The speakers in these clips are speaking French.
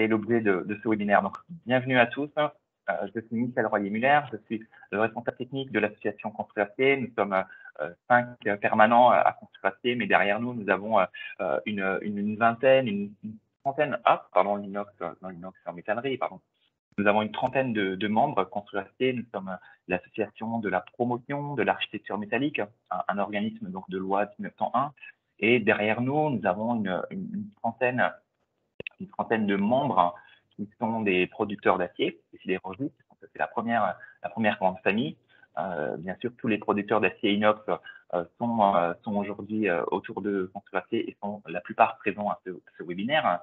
est l'objet de ce webinaire. Donc, bienvenue à tous. Je suis Michel Royer-Muller, je suis le responsable technique de l'association Construire Acier. Nous sommes 5 permanents à Construire Acier, mais derrière nous, nous avons une vingtaine, une trentaine, l'inox en métallerie, pardon. Nous avons une trentaine de membres Construire Acier. Nous sommes l'association de la promotion de l'architecture métallique, un organisme donc de loi 1901. Et derrière nous, nous avons une trentaine de membres qui sont des producteurs d'acier et sidérurgistes. C'est la première grande famille. Bien sûr, tous les producteurs d'acier inox sont aujourd'hui autour de Construire Acier et sont la plupart présents à ce webinaire.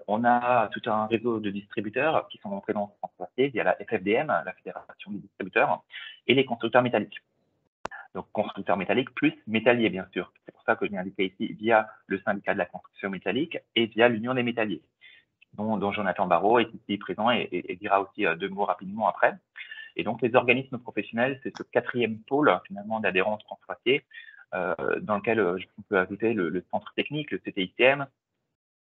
On a tout un réseau de distributeurs qui sont présents sur Construire Acier via la FFDM, la Fédération des distributeurs, et les constructeurs métalliques. Donc, constructeurs métalliques plus métalliers, bien sûr. C'est pour ça que je l'ai indiqué ici via le syndicat de la construction métallique et via l'Union des métalliers, dont Jonathan Barrault est ici présent et dira aussi 2 mots rapidement après. Et donc, les organismes professionnels, c'est ce 4e pôle, finalement, d'adhérence Construire Acier, dans lequel on peut ajouter le centre technique, le CTICM,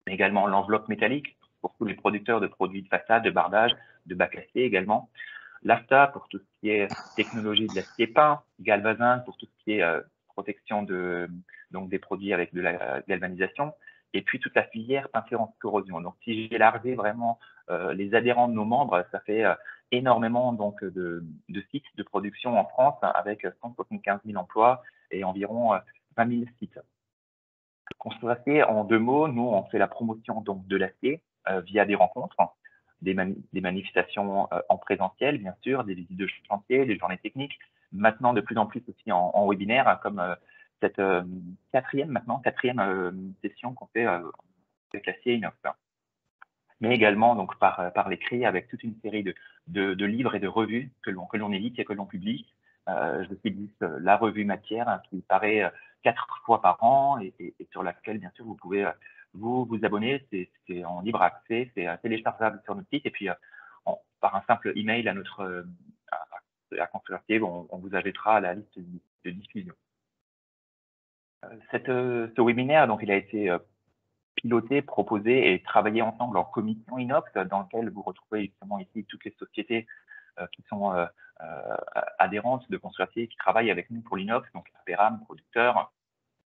mais également l'enveloppe métallique pour tous les producteurs de produits de façade, de bardage, de bacs acier également. L'AFTA pour tout ce qui est technologie de l'acier peint, Galvazin pour tout ce qui est protection donc des produits avec de la galvanisation, et puis toute la filière peinture anti-corrosion. Donc, si j'élargis vraiment les adhérents de nos membres, ça fait énormément donc de sites de production en France avec 175 000 emplois et environ 20 000 sites. Construire Acier, en 2 mots, nous, on fait la promotion donc de l'acier via des rencontres, des manifestations en présentiel, bien sûr, des visites de chantier, des journées techniques, maintenant de plus en plus aussi en webinaire, comme cette quatrième session qu'on fait avec l'acier inox. Mais également donc par l'écrit avec toute une série de livres et de revues que l'on édite et que l'on publie. Je publie la revue Matière qui paraît 4 fois par an et sur laquelle, bien sûr, vous pouvez vous abonner. C'est en libre accès, c'est téléchargeable sur notre site et puis par un simple email à notre à Construire Acier, on vous ajoutera à la liste de diffusion. Ce webinaire, donc, il a été piloté, proposé et travaillé ensemble en commission inox, dans lequel vous retrouvez justement ici toutes les sociétés qui sont adhérentes de Construire Acier, qui travaillent avec nous pour l'inox, donc Aperam, producteur,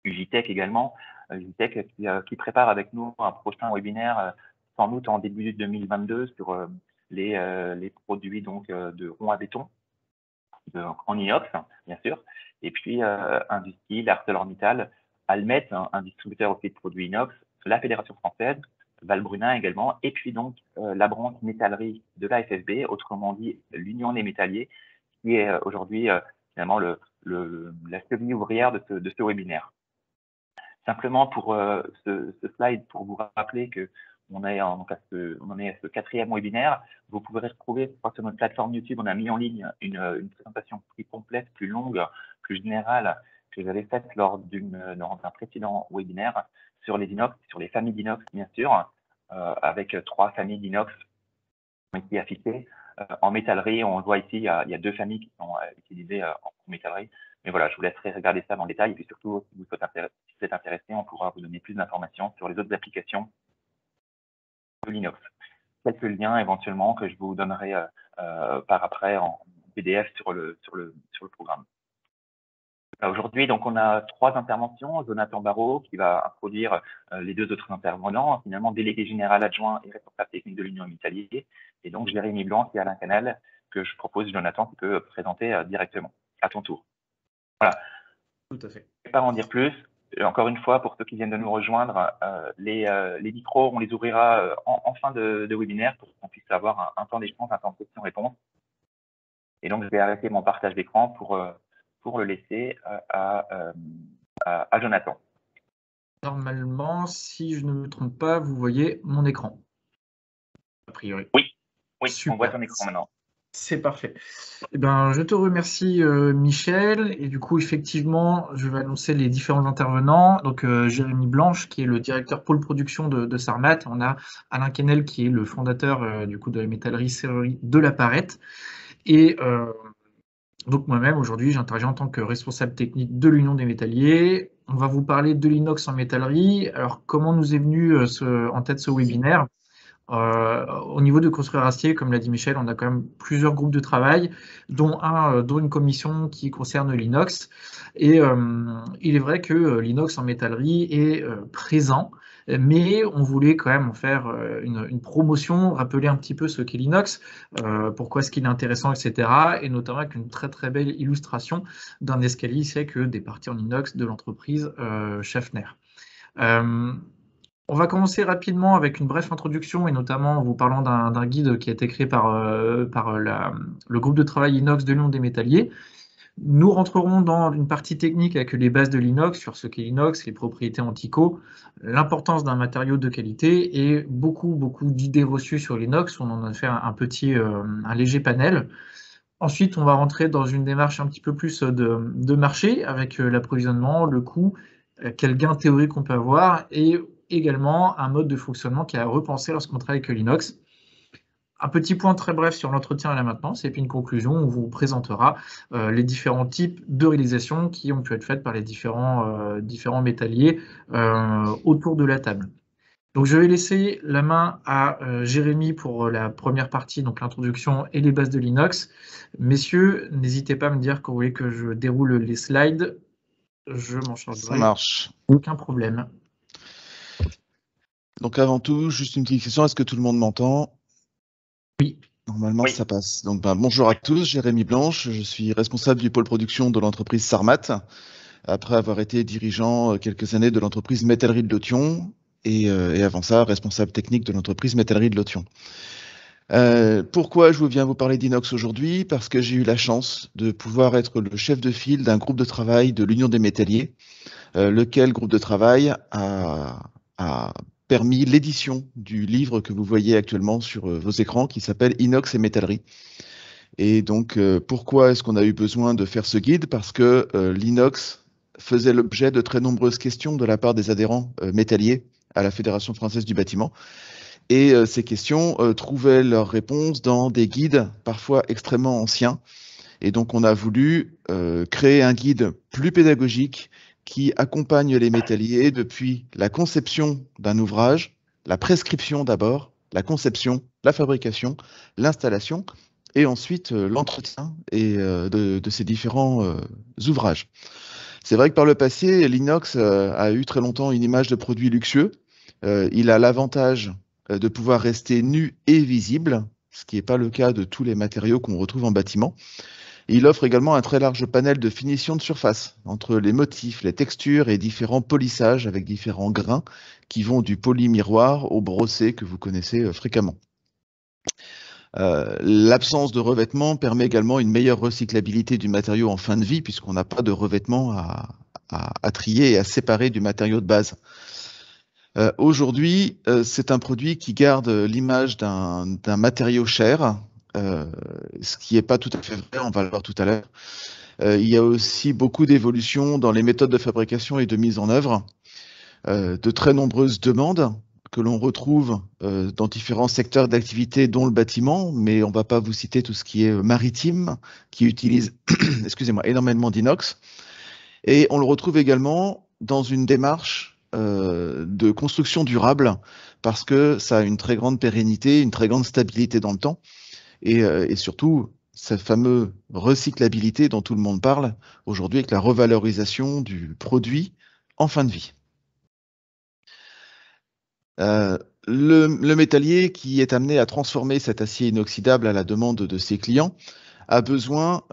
Ugitech également, Ugitech qui prépare avec nous un prochain webinaire sans doute en début 2022 sur les produits donc de ronds à béton en inox, bien sûr, et puis Industrie, ArcelorMittal, Almet, un distributeur aussi de produits inox, la Fédération française, Valbrunnin également, et puis donc la branche métallerie de la FFB, autrement dit l'Union des métalliers, qui est aujourd'hui finalement la cheville ouvrière de ce webinaire. Simplement pour ce slide, pour vous rappeler que on en est à ce 4e webinaire. Vous pourrez retrouver sur notre plateforme YouTube, on a mis en ligne une présentation plus complète, plus longue, plus générale que j'avais faite dans un précédent webinaire sur les inox, sur les familles d'inox bien sûr, avec 3 familles d'inox qui ont été affichées. En métallerie, on le voit ici, il y a 2 familles qui sont utilisées en métallerie. Mais voilà, je vous laisserai regarder ça dans le détail. Et puis surtout, si vous êtes intéressé, on pourra vous donner plus d'informations sur les autres applications de l'inox. Quelques liens éventuellement que je vous donnerai par après en PDF sur le programme. Aujourd'hui, donc, on a 3 interventions. Jonathan Barrault qui va introduire les 2 autres intervenants, finalement délégué général adjoint et responsable technique de l'Union métallier. Et donc, Jérémy Blanc et Alain Canal, que je propose, Jonathan, tu peux présenter directement. À ton tour. Voilà. Tout à fait. Je ne vais pas en dire plus. Encore une fois, pour ceux qui viennent de nous rejoindre, les micros, on les ouvrira en fin de webinaire pour qu'on puisse avoir un temps d'échange, un temps de questions-réponses. Et donc, je vais arrêter mon partage d'écran pour le laisser à Jonathan. Normalement, si je ne me trompe pas, vous voyez mon écran, a priori. Oui, super. On voit ton écran maintenant. C'est parfait. Eh ben, je te remercie, Michel. Et du coup, effectivement, je vais annoncer les différents intervenants. Donc, Jérémy Blanche, qui est le directeur pôle production de Sarmat. On a Alain Quesnel, qui est le fondateur du coup de la métallerie-serrurerie de la Parette. Et donc, moi-même, aujourd'hui, j'interviens en tant que responsable technique de l'Union des métalliers. On va vous parler de l'inox en métallerie. Alors, comment nous est venu en tête ce webinaire? Au niveau de Construire Acier, comme l'a dit Michel, on a quand même plusieurs groupes de travail, dont une commission qui concerne l'inox. Et il est vrai que l'inox en métallerie est présent, mais on voulait quand même en faire une promotion, rappeler un petit peu ce qu'est l'inox, pourquoi est-ce qu'il est intéressant, etc. Et notamment avec une très très belle illustration d'un escalier sec des parties en inox de l'entreprise Schaffner. Euh, on va commencer rapidement avec une brève introduction et notamment en vous parlant d'un guide qui a été créé par le groupe de travail Inox de Lyon des métalliers. Nous rentrerons dans une partie technique avec les bases de l'inox, sur ce qu'est l'inox, les propriétés antico, l'importance d'un matériau de qualité et beaucoup d'idées reçues sur l'inox. On en a fait un léger panel. Ensuite, on va rentrer dans une démarche un petit peu plus de marché avec l'approvisionnement, le coût, quel gain théorique on peut avoir et également un mode de fonctionnement qui est à repenser lorsqu'on travaille avec l'inox. Un petit point très bref sur l'entretien et la maintenance, et puis une conclusion où on vous présentera les différents types de réalisations qui ont pu être faites par les différents métalliers autour de la table. Donc je vais laisser la main à Jérémy pour la première partie, donc l'introduction et les bases de l'inox. Messieurs, n'hésitez pas à me dire quand vous voulez que je déroule les slides. Je m'en Ça chargerai. marche. Aucun problème. Donc avant tout, juste une petite question, est-ce que tout le monde m'entend? Oui. Normalement, Oui. ça passe. Donc bonjour à tous, Jérémy Blanche, je suis responsable du pôle production de l'entreprise Sarmat, après avoir été dirigeant quelques années de l'entreprise Métallerie de Lotion et avant ça, responsable technique de l'entreprise Métallerie de Lotion. Pourquoi je viens vous parler d'inox aujourd'hui? Parce que j'ai eu la chance de pouvoir être le chef de file d'un groupe de travail de l'Union des métalliers, lequel groupe de travail a permis l'édition du livre que vous voyez actuellement sur vos écrans qui s'appelle Inox et métallerie. Et donc, pourquoi est-ce qu'on a eu besoin de faire ce guide? Parce que l'inox faisait l'objet de très nombreuses questions de la part des adhérents métalliers à la Fédération française du bâtiment. Et ces questions trouvaient leur réponse dans des guides parfois extrêmement anciens. Et donc, on a voulu créer un guide plus pédagogique qui accompagne les métalliers depuis la conception d'un ouvrage, la prescription d'abord, la conception, la fabrication, l'installation, et ensuite l'entretien de ces différents ouvrages. C'est vrai que par le passé, l'inox a eu très longtemps une image de produit luxueux. Il a l'avantage de pouvoir rester nu et visible, ce qui n'est pas le cas de tous les matériaux qu'on retrouve en bâtiment. Et il offre également un très large panel de finition de surface, entre les motifs, les textures et différents polissages avec différents grains qui vont du poli miroir au brossé que vous connaissez fréquemment. L'absence de revêtement permet également une meilleure recyclabilité du matériau en fin de vie, puisqu'on n'a pas de revêtement à trier et à séparer du matériau de base. Aujourd'hui, c'est un produit qui garde l'image d'un matériau cher, ce qui n'est pas tout à fait vrai, on va le voir tout à l'heure. Il y a aussi beaucoup d'évolutions dans les méthodes de fabrication et de mise en œuvre, de très nombreuses demandes que l'on retrouve dans différents secteurs d'activité, dont le bâtiment, mais on ne va pas vous citer tout ce qui est maritime, qui utilise excusez-moi, énormément d'inox. Et on le retrouve également dans une démarche de construction durable, parce que ça a une très grande pérennité, une très grande stabilité dans le temps, et surtout cette fameuse recyclabilité dont tout le monde parle aujourd'hui avec la revalorisation du produit en fin de vie. Le métallier qui est amené à transformer cet acier inoxydable à la demande de ses clients a besoin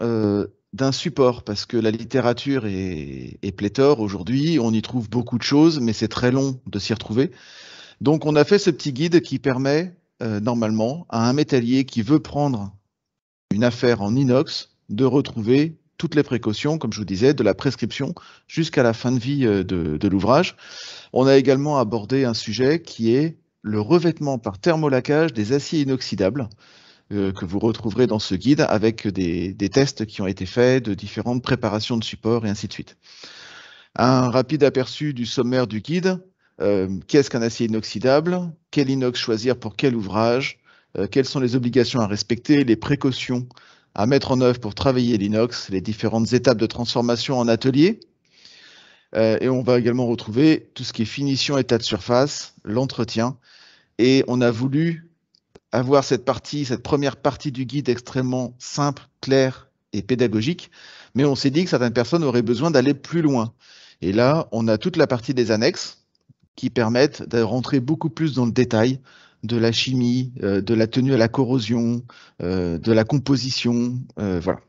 d'un support, parce que la littérature est pléthore aujourd'hui, on y trouve beaucoup de choses, mais c'est très long de s'y retrouver. Donc on a fait ce petit guide qui permet normalement à un métallier qui veut prendre une affaire en inox de retrouver toutes les précautions, comme je vous disais, de la prescription jusqu'à la fin de vie de l'ouvrage. On a également abordé un sujet qui est le revêtement par thermolaquage des aciers inoxydables, que vous retrouverez dans ce guide avec des tests qui ont été faits de différentes préparations de support et ainsi de suite. Un rapide aperçu du sommaire du guide. Qu'est-ce qu'un acier inoxydable? Quel inox choisir pour quel ouvrage? Quelles sont les obligations à respecter? Les précautions à mettre en œuvre pour travailler l'inox? Les différentes étapes de transformation en atelier? Et on va également retrouver tout ce qui est finition, état de surface, l'entretien Et on a voulu avoir cette première partie du guide extrêmement simple, claire et pédagogique, mais on s'est dit que certaines personnes auraient besoin d'aller plus loin. Et là, on a toute la partie des annexes qui permettent de rentrer beaucoup plus dans le détail de la chimie, de la tenue à la corrosion, de la composition, voilà.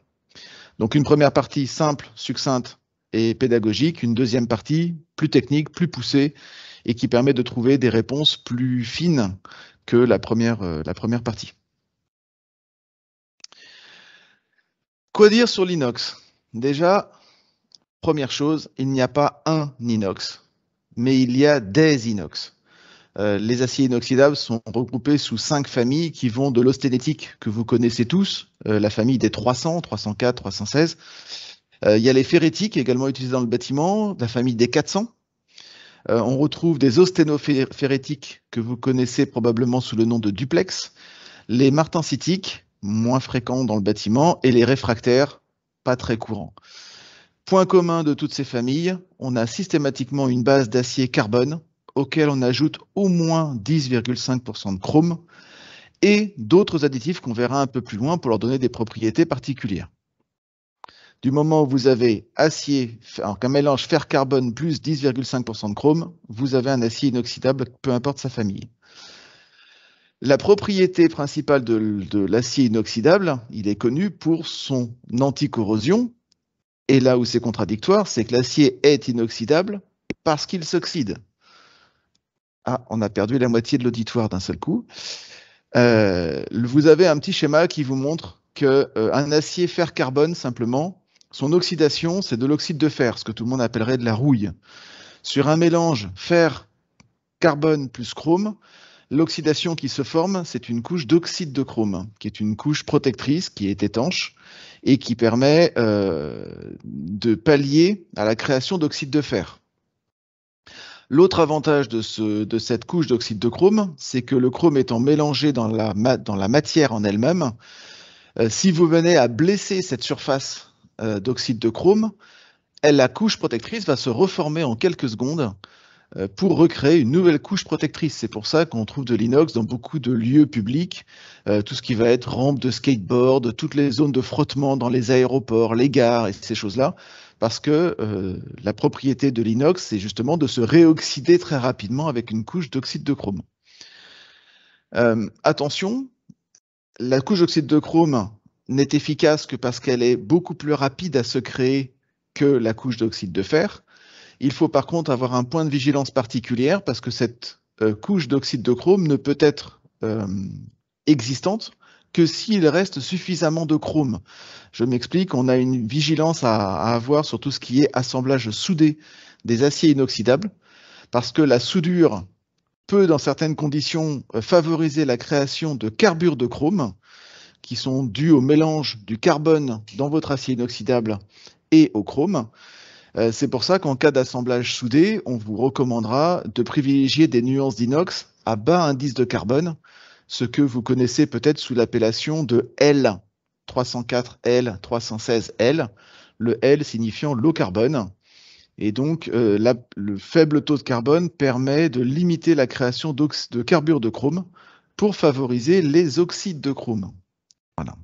Donc une première partie simple, succincte et pédagogique, une deuxième partie plus technique, plus poussée, et qui permet de trouver des réponses plus fines que la première partie. Quoi dire sur l'inox? Déjà, première chose, il n'y a pas un inox, mais il y a des inox. Les aciers inoxydables sont regroupés sous 5 familles qui vont de l'austénétique, que vous connaissez tous, la famille des 300, 304, 316. Il y a les ferrétiques, également utilisés dans le bâtiment, la famille des 400. On retrouve des osténoferrétiques que vous connaissez probablement sous le nom de duplex, les martensitiques, moins fréquents dans le bâtiment, et les réfractaires, pas très courants. Point commun de toutes ces familles, on a systématiquement une base d'acier carbone auquel on ajoute au moins 10,5% de chrome et d'autres additifs qu'on verra un peu plus loin pour leur donner des propriétés particulières. Du moment où vous avez acier, alors qu'un mélange fer-carbone plus 10,5% de chrome, vous avez un acier inoxydable, peu importe sa famille. La propriété principale de l'acier inoxydable, il est connu pour son anticorrosion. Et là où c'est contradictoire, c'est que l'acier est inoxydable parce qu'il s'oxyde. Ah, on a perdu la moitié de l'auditoire d'un seul coup. Vous avez un petit schéma qui vous montre qu'un acier fer-carbone, simplement, son oxydation, c'est de l'oxyde de fer, ce que tout le monde appellerait de la rouille. Sur un mélange fer-carbone plus chrome, l'oxydation qui se forme, c'est une couche d'oxyde de chrome, qui est une couche protectrice, qui est étanche, et qui permet de pallier à la création d'oxyde de fer. L'autre avantage de cette couche d'oxyde de chrome, c'est que le chrome étant mélangé dans la matière en elle-même, si vous venez à blesser cette surface d'oxyde de chrome, la couche protectrice va se reformer en quelques secondes pour recréer une nouvelle couche protectrice. C'est pour ça qu'on trouve de l'inox dans beaucoup de lieux publics, tout ce qui va être rampe de skateboard, toutes les zones de frottement dans les aéroports, les gares et ces choses-là, parce que la propriété de l'inox, c'est justement de se réoxyder très rapidement avec une couche d'oxyde de chrome. Attention, la couche d'oxyde de chrome n'est efficace que parce qu'elle est beaucoup plus rapide à se créer que la couche d'oxyde de fer. Il faut par contre avoir un point de vigilance particulière parce que cette couche d'oxyde de chrome ne peut être existante que s'il reste suffisamment de chrome. Je m'explique, on a une vigilance à avoir sur tout ce qui est assemblage soudé des aciers inoxydables parce que la soudure peut, dans certaines conditions, favoriser la création de carbures de chrome qui sont dus au mélange du carbone dans votre acier inoxydable et au chrome. C'est pour ça qu'en cas d'assemblage soudé, on vous recommandera de privilégier des nuances d'inox à bas indice de carbone, ce que vous connaissez peut-être sous l'appellation de L, 304L, 316L, le L signifiant low carbone. Et donc, le faible taux de carbone permet de limiter la création de carbures de chrome pour favoriser les oxydes de chrome. Voilà.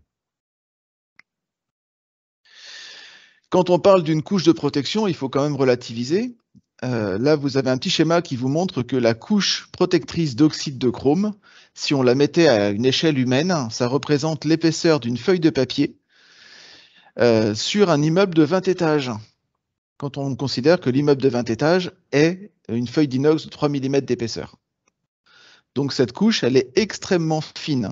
Quand on parle d'une couche de protection, il faut quand même relativiser. Là, vous avez un petit schéma qui vous montre que la couche protectrice d'oxyde de chrome, si on la mettait à une échelle humaine, ça représente l'épaisseur d'une feuille de papier sur un immeuble de 20 étages. Quand on considère que l'immeuble de 20 étages est une feuille d'inox de 3 mm d'épaisseur. Donc cette couche, elle est extrêmement fine.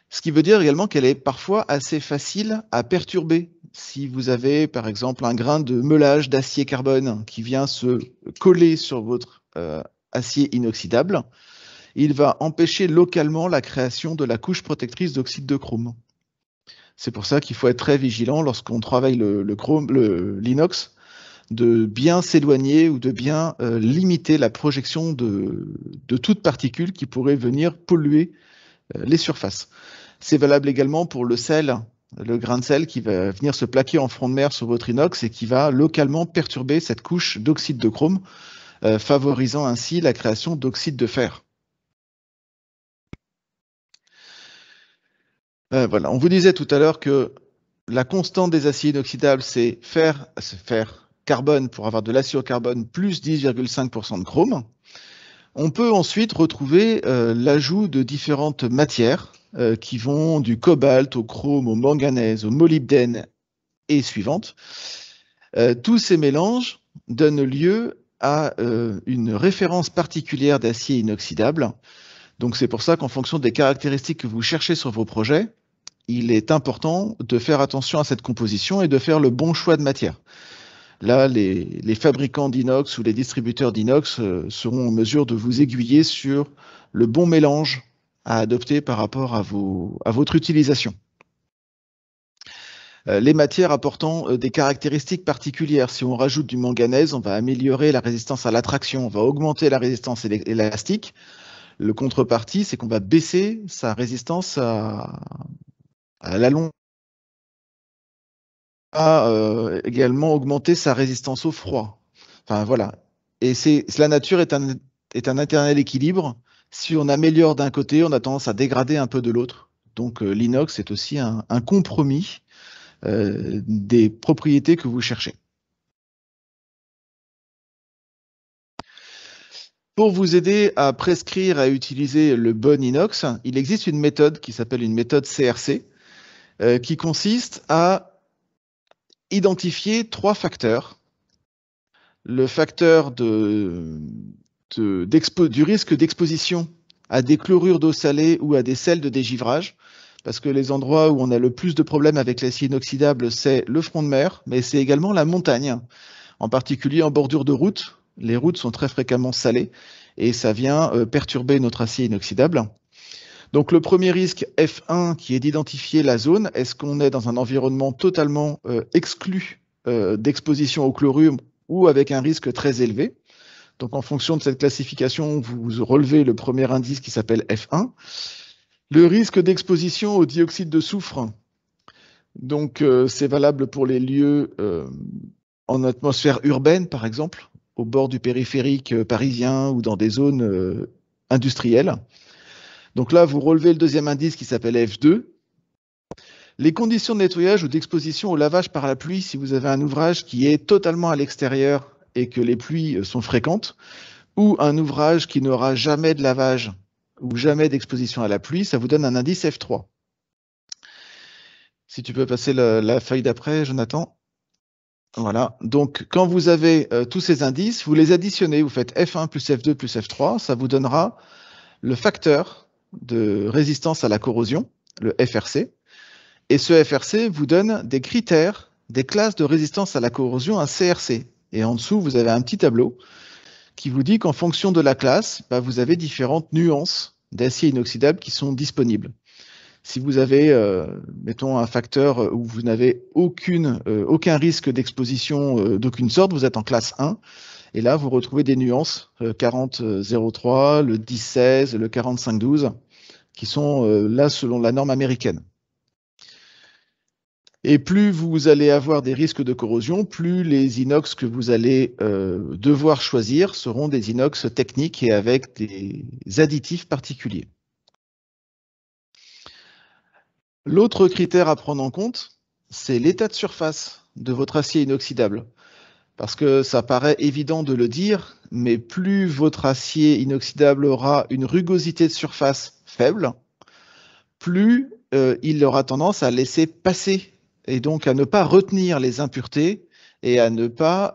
Ce qui veut dire également qu'elle est parfois assez facile à perturber. Si vous avez par exemple un grain de meulage d'acier carbone qui vient se coller sur votre acier inoxydable, il va empêcher localement la création de la couche protectrice d'oxyde de chrome. C'est pour ça qu'il faut être très vigilant lorsqu'on travaille l'inox, de bien s'éloigner ou de bien limiter la projection de toute particule qui pourrait venir polluer les surfaces. C'est valable également pour le sel, le grain de sel qui va venir se plaquer en front de mer sur votre inox et qui va localement perturber cette couche d'oxyde de chrome, favorisant ainsi la création d'oxyde de fer. Voilà, on vous disait tout à l'heure que la constante des aciers inoxydables, c'est faire carbone pour avoir de l'acier au carbone plus 10,5% de chrome. On peut ensuite retrouver l'ajout de différentes matières qui vont du cobalt au chrome, au manganèse, au molybdène et suivantes. Tous ces mélanges donnent lieu à une référence particulière d'acier inoxydable. Donc c'est pour ça qu'en fonction des caractéristiques que vous cherchez sur vos projets, il est important de faire attention à cette composition et de faire le bon choix de matière. Là, les fabricants d'inox ou les distributeurs d'inox seront en mesure de vous aiguiller sur le bon mélange à adopter par rapport à votre utilisation. Les matières apportant des caractéristiques particulières. Si on rajoute du manganèse, on va améliorer la résistance à l'attraction, on va augmenter la résistance élastique. Le contrepartie, c'est qu'on va baisser sa résistance à la longue. Également augmenter sa résistance au froid. Enfin voilà. Et la nature est un éternel équilibre. Si on améliore d'un côté, on a tendance à dégrader un peu de l'autre. Donc l'inox est aussi un compromis des propriétés que vous cherchez. Pour vous aider à prescrire, à utiliser le bon inox, il existe une méthode qui s'appelle une méthode CRC, qui consiste à identifier 3 facteurs. Le facteur du risque d'exposition à des chlorures d'eau salée ou à des sels de dégivrage, parce que les endroits où on a le plus de problèmes avec l'acier inoxydable, c'est le front de mer, mais c'est également la montagne, en particulier en bordure de route. Les routes sont très fréquemment salées et ça vient perturber notre acier inoxydable. Donc le premier risque F1 qui est d'identifier la zone, est-ce qu'on est dans un environnement totalement exclu d'exposition au chlorure ou avec un risque très élevé. Donc en fonction de cette classification, vous relevez le premier indice qui s'appelle F1. Le risque d'exposition au dioxyde de soufre, donc c'est valable pour les lieux en atmosphère urbaine par exemple, au bord du périphérique parisien ou dans des zones industrielles. Donc là, vous relevez le deuxième indice qui s'appelle F2. Les conditions de nettoyage ou d'exposition au lavage par la pluie, si vous avez un ouvrage qui est totalement à l'extérieur et que les pluies sont fréquentes, ou un ouvrage qui n'aura jamais de lavage ou jamais d'exposition à la pluie, ça vous donne un indice F3. Si tu peux passer la feuille d'après, Jonathan. Voilà, donc quand vous avez tous ces indices, vous les additionnez, vous faites F1 plus F2 plus F3, ça vous donnera le facteur de résistance à la corrosion, le FRC. Et ce FRC vous donne des critères, des classes de résistance à la corrosion, un CRC. Et en dessous, vous avez un petit tableau qui vous dit qu'en fonction de la classe, vous avez différentes nuances d'acier inoxydable qui sont disponibles. Si vous avez, mettons, un facteur où vous n'avez aucun risque d'exposition d'aucune sorte, vous êtes en classe 1. Et là, vous retrouvez des nuances, 40,03, le 10,16, le 45,12, qui sont là selon la norme américaine. Et plus vous allez avoir des risques de corrosion, plus les inox que vous allez devoir choisir seront des inox techniques et avec des additifs particuliers. L'autre critère à prendre en compte, c'est l'état de surface de votre acier inoxydable. Parce que ça paraît évident de le dire, mais plus votre acier inoxydable aura une rugosité de surface faible, plus il aura tendance à laisser passer et donc à ne pas retenir les impuretés et à ne pas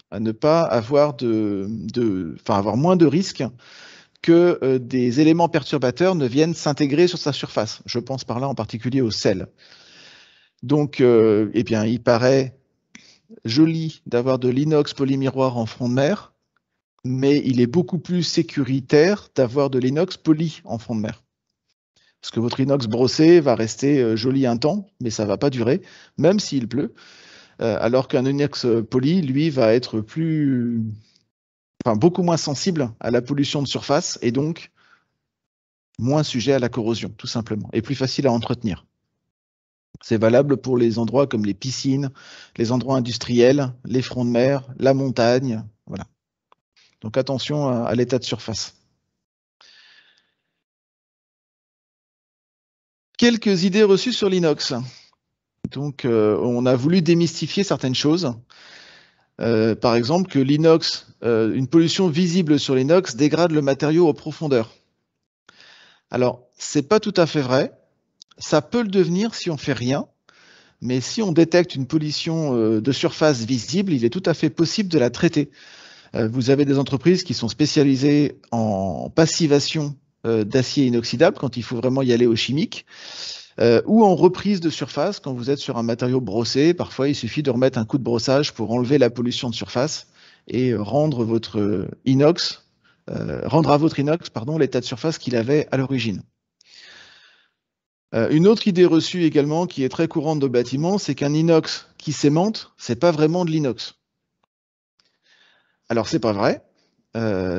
avoir avoir moins de risques que des éléments perturbateurs ne viennent s'intégrer sur sa surface. Je pense par là en particulier au sel. Donc, eh bien, il paraît joli d'avoir de l'inox polymiroir en front de mer, mais il est beaucoup plus sécuritaire d'avoir de l'inox poly en front de mer. Parce que votre inox brossé va rester joli un temps, mais ça ne va pas durer, même s'il pleut. Alors qu'un inox poly, lui, va être beaucoup moins sensible à la pollution de surface et donc moins sujet à la corrosion, tout simplement, et plus facile à entretenir. C'est valable pour les endroits comme les piscines, les endroits industriels, les fronts de mer, la montagne. Voilà. Donc attention à l'état de surface. Quelques idées reçues sur l'inox. Donc, on a voulu démystifier certaines choses. Par exemple, que l'inox, une pollution visible sur l'inox dégrade le matériau en profondeur. Alors, c'est pas tout à fait vrai. Ça peut le devenir si on fait rien. Mais si on détecte une pollution de surface visible, il est tout à fait possible de la traiter. Vous avez des entreprises qui sont spécialisées en passivation d'acier inoxydable quand il faut vraiment y aller au chimique, ou en reprise de surface quand vous êtes sur un matériau brossé. Parfois, il suffit de remettre un coup de brossage pour enlever la pollution de surface et rendre à votre inox l'état de surface qu'il avait à l'origine. Une autre idée reçue également qui est très courante dans le bâtiment, c'est qu'un inox qui s'aimante, c'est pas vraiment de l'inox. Alors c'est pas vrai.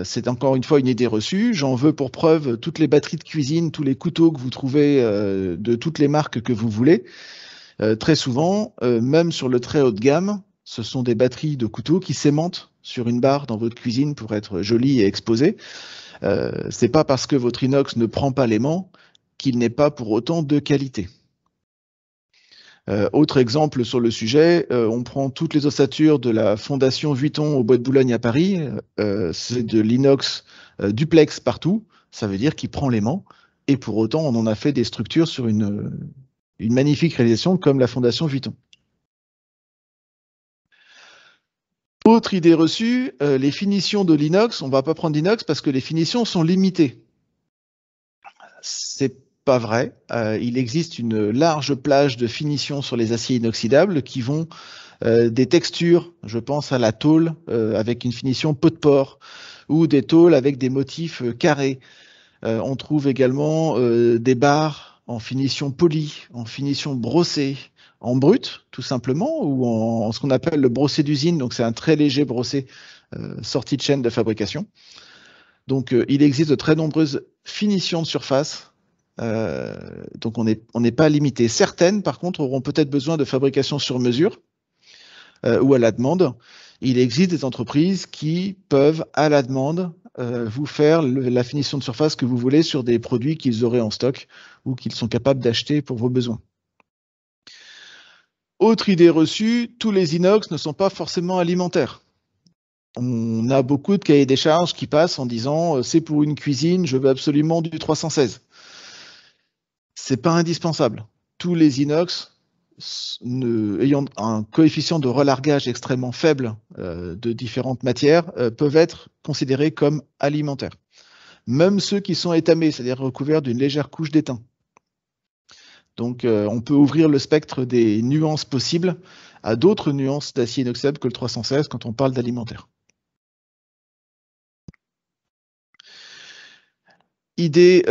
C'est encore une fois une idée reçue. J'en veux pour preuve toutes les batteries de cuisine, tous les couteaux que vous trouvez de toutes les marques que vous voulez. Très souvent, même sur le très haut de gamme, ce sont des batteries de couteaux qui s'aimantent sur une barre dans votre cuisine pour être jolies et exposées. C'est pas parce que votre inox ne prend pas l'aimant qu'il n'est pas pour autant de qualité. Autre exemple sur le sujet, on prend toutes les ossatures de la Fondation Vuitton au Bois de Boulogne à Paris, c'est de l'inox duplex partout, ça veut dire qu'il prend l'aimant, et pour autant on en a fait des structures sur une magnifique réalisation comme la Fondation Vuitton. Autre idée reçue, les finitions de l'inox, on ne va pas prendre l'inox parce que les finitions sont limitées. C'est pas vrai. Il existe une large plage de finitions sur les aciers inoxydables qui vont des textures, je pense à la tôle avec une finition peau de porc ou des tôles avec des motifs carrés. On trouve également des barres en finition polie, en finition brossée, en brut tout simplement, ou en ce qu'on appelle le brossé d'usine, donc c'est un très léger brossé sorti de chaîne de fabrication. Donc il existe de très nombreuses finitions de surface. Donc on n'est pas limité. Certaines, par contre, auront peut-être besoin de fabrication sur mesure ou à la demande. Il existe des entreprises qui peuvent, à la demande, vous faire la finition de surface que vous voulez sur des produits qu'ils auraient en stock ou qu'ils sont capables d'acheter pour vos besoins. Autre idée reçue, tous les inox ne sont pas forcément alimentaires. On a beaucoup de cahiers des charges qui passent en disant c'est pour une cuisine, je veux absolument du 316. C'est pas indispensable. Tous les inox ayant un coefficient de relargage extrêmement faible de différentes matières peuvent être considérés comme alimentaires. Même ceux qui sont étamés, c'est-à-dire recouverts d'une légère couche d'étain. Donc on peut ouvrir le spectre des nuances possibles à d'autres nuances d'acier inoxydable que le 316 quand on parle d'alimentaire. Idée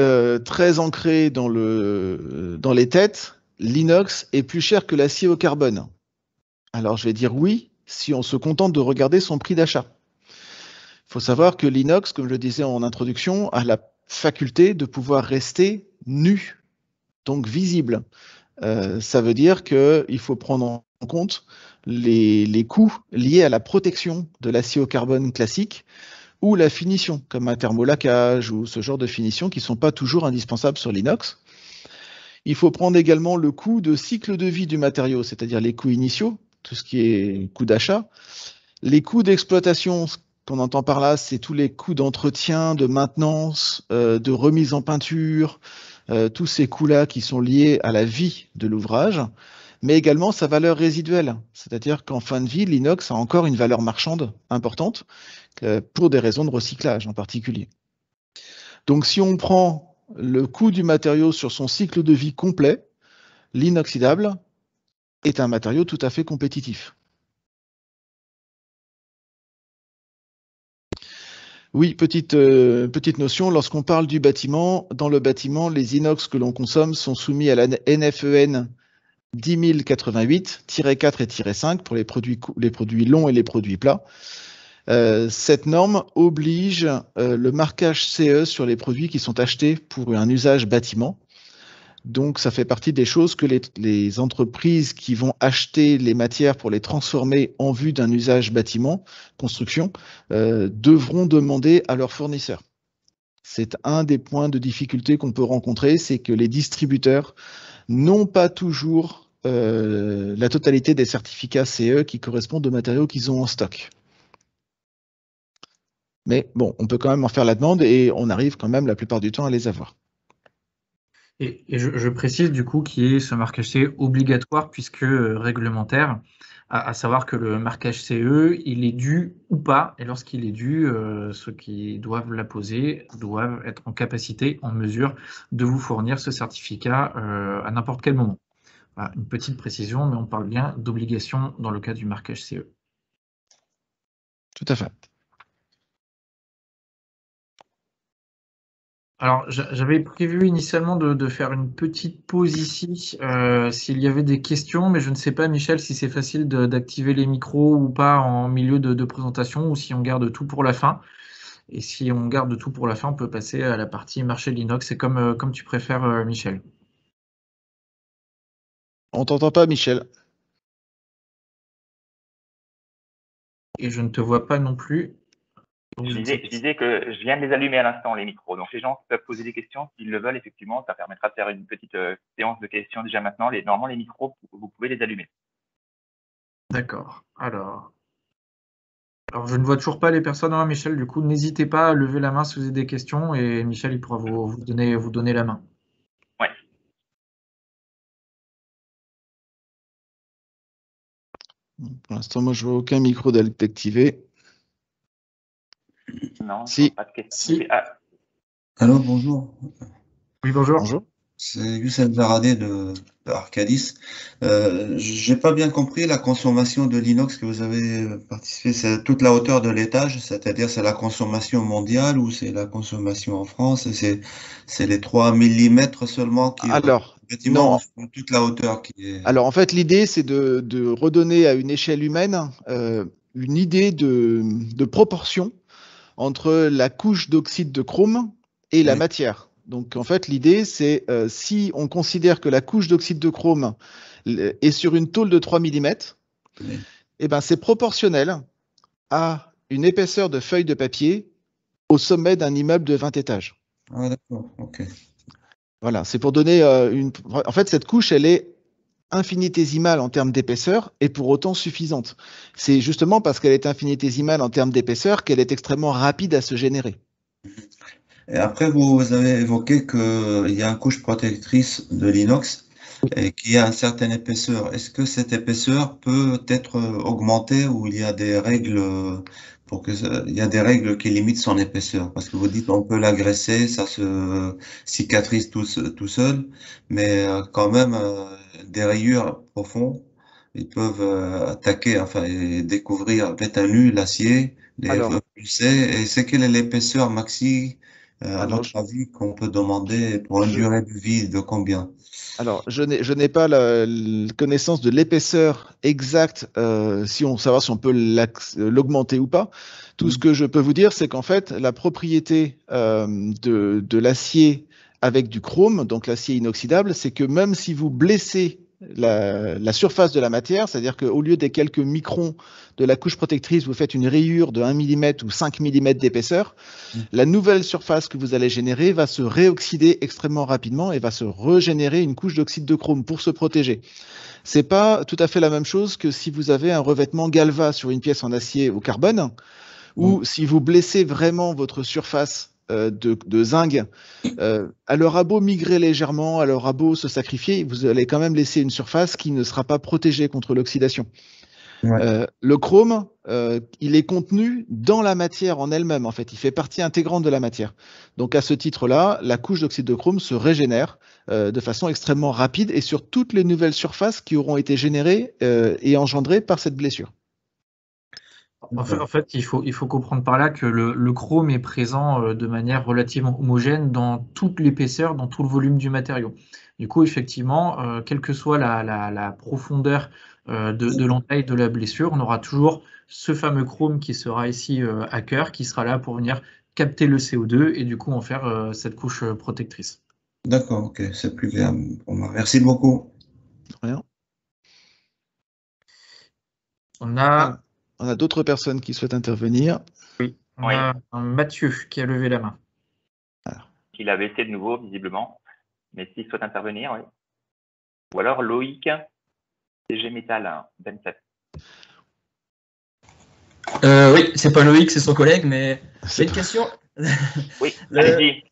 très ancrée dans les têtes, l'inox est plus cher que l'acier au carbone. Alors je vais dire oui, si on se contente de regarder son prix d'achat. Il faut savoir que l'inox, comme je le disais en introduction, a la faculté de pouvoir rester nu, donc visible. Ça veut dire qu'il faut prendre en compte les coûts liés à la protection de l'acier au carbone classique, ou la finition, comme un thermolacage ou ce genre de finition qui ne sont pas toujours indispensables sur l'inox. Il faut prendre également le coût de cycle de vie du matériau, c'est-à-dire les coûts initiaux, tout ce qui est coût d'achat. Les coûts d'exploitation, ce qu'on entend par là, c'est tous les coûts d'entretien, de maintenance, de remise en peinture, tous ces coûts-là qui sont liés à la vie de l'ouvrage, mais également sa valeur résiduelle, c'est-à-dire qu'en fin de vie, l'inox a encore une valeur marchande importante pour des raisons de recyclage en particulier. Donc si on prend le coût du matériau sur son cycle de vie complet, l'inoxydable est un matériau tout à fait compétitif. Oui, petite notion, lorsqu'on parle du bâtiment, dans le bâtiment, les inox que l'on consomme sont soumis à la NFEN 10088-4 et 5 pour les produits longs et les produits plats. Cette norme oblige le marquage CE sur les produits qui sont achetés pour un usage bâtiment. Donc, ça fait partie des choses que les entreprises qui vont acheter les matières pour les transformer en vue d'un usage bâtiment, construction, devront demander à leurs fournisseurs. C'est un des points de difficulté qu'on peut rencontrer, c'est que les distributeurs n'ont pas toujours la totalité des certificats CE qui correspondent aux matériaux qu'ils ont en stock. Mais bon, on peut quand même en faire la demande et on arrive quand même la plupart du temps à les avoir. Et je précise du coup qu'il y ait ce marquage CE obligatoire puisque réglementaire, à savoir que le marquage CE, il est dû ou pas, et lorsqu'il est dû, ceux qui doivent l'apposer doivent être en capacité, en mesure de vous fournir ce certificat à n'importe quel moment. Voilà, une petite précision, mais on parle bien d'obligation dans le cas du marquage CE. Tout à fait. Alors, j'avais prévu initialement de faire une petite pause ici, s'il y avait des questions, mais je ne sais pas, Michel, si c'est facile d'activer les micros ou pas en milieu de présentation, ou si on garde tout pour la fin. Et si on garde tout pour la fin, on peut passer à la partie marché de l'inox. C'est comme tu préfères, Michel. On t'entend pas, Michel. Et je ne te vois pas non plus. Donc, Je disais que je viens de les allumer à l'instant, les micros. Donc, les gens peuvent poser des questions s'ils le veulent, effectivement. Ça permettra de faire une petite séance de questions déjà maintenant. Normalement, les micros, vous pouvez les allumer. D'accord. Alors, je ne vois toujours pas les personnes, hein, Michel. Du coup, n'hésitez pas à lever la main si vous avez des questions et Michel, il pourra vous donner la main. Ouais. Pour l'instant, moi, je vois aucun micro d'activé. Non, Si. pas de questions. Si. Allô, bonjour. Oui, bonjour. Bonjour. C'est Youssef Zaradé de Arcadis. J'ai pas bien compris la consommation de l'inox que vous avez participé. C'est toute la hauteur de l'étage, c'est-à-dire c'est la consommation mondiale ou c'est la consommation en France? C'est les 3 millimètres seulement qui Alors, bâtiment non. ou toute la hauteur qui est. Alors, en fait, l'idée, c'est de redonner à une échelle humaine une idée de proportion entre la couche d'oxyde de chrome et la Oui. matière. Donc, en fait, l'idée, c'est si on considère que la couche d'oxyde de chrome est sur une tôle de 3 mm, Oui. eh ben, c'est proportionnel à une épaisseur de feuille de papier au sommet d'un immeuble de 20 étages. Ah, d'accord, ok. Voilà, c'est pour donner une. En fait, cette couche, elle est infinitésimale en termes d'épaisseur et pour autant suffisante. C'est justement parce qu'elle est infinitésimale en termes d'épaisseur qu'elle est extrêmement rapide à se générer. Et après, vous avez évoqué qu'il y a une couche protectrice de l'inox et qui a une certaine épaisseur. Est-ce que cette épaisseur peut être augmentée ou il y a des règles il y a des règles qui limitent son épaisseur? Parce que vous dites on peut l'agresser, ça se cicatrise tout seul, mais quand même des rayures profondes, ils peuvent attaquer, enfin et découvrir bête à nu l'acier, les Alors, pulser. Et c'est quelle est l'épaisseur maxi? À alors, votre avis, qu'on peut demander pour une je, durée de vie de combien? je n'ai pas la connaissance de l'épaisseur exacte, si on savoir si on peut l'augmenter ou pas. Tout ce que je peux vous dire, c'est qu'en fait, la propriété de l'acier avec du chrome, donc l'acier inoxydable, c'est que même si vous blessez la surface de la matière, c'est-à-dire qu'au lieu des quelques microns de la couche protectrice, vous faites une rayure de 1 mm ou 5 mm d'épaisseur, la nouvelle surface que vous allez générer va se réoxyder extrêmement rapidement et va se régénérer une couche d'oxyde de chrome pour se protéger. C'est pas tout à fait la même chose que si vous avez un revêtement galva sur une pièce en acier au carbone, ou si vous blessez vraiment votre surface de zinc, elle aura beau migrer légèrement, elle aura beau se sacrifier, vous allez quand même laisser une surface qui ne sera pas protégée contre l'oxydation. Ouais. Le chrome, il est contenu dans la matière en elle-même, en fait. Il fait partie intégrante de la matière. Donc, à ce titre-là, la couche d'oxyde de chrome se régénère de façon extrêmement rapide et sur toutes les nouvelles surfaces qui auront été générées et engendrées par cette blessure. En fait, il faut comprendre par là que le chrome est présent de manière relativement homogène dans toute l'épaisseur, dans tout le volume du matériau. Du coup, effectivement, quelle que soit la profondeur de l'entaille de la blessure, on aura toujours ce fameux chrome qui sera ici à cœur, qui sera là pour venir capter le CO2 et du coup en faire cette couche protectrice. D'accord, ok, c'est plus clair pour moi. Merci beaucoup. Rien. On a, On a d'autres personnes qui souhaitent intervenir. on a un Mathieu qui a levé la main. qu'il a baissé de nouveau, visiblement. Mais s'il souhaite intervenir, oui. Ou alors Loïc, CG Metal, 27. Oui, c'est pas Loïc, c'est son collègue, mais j'ai une question. Oui, allez-y.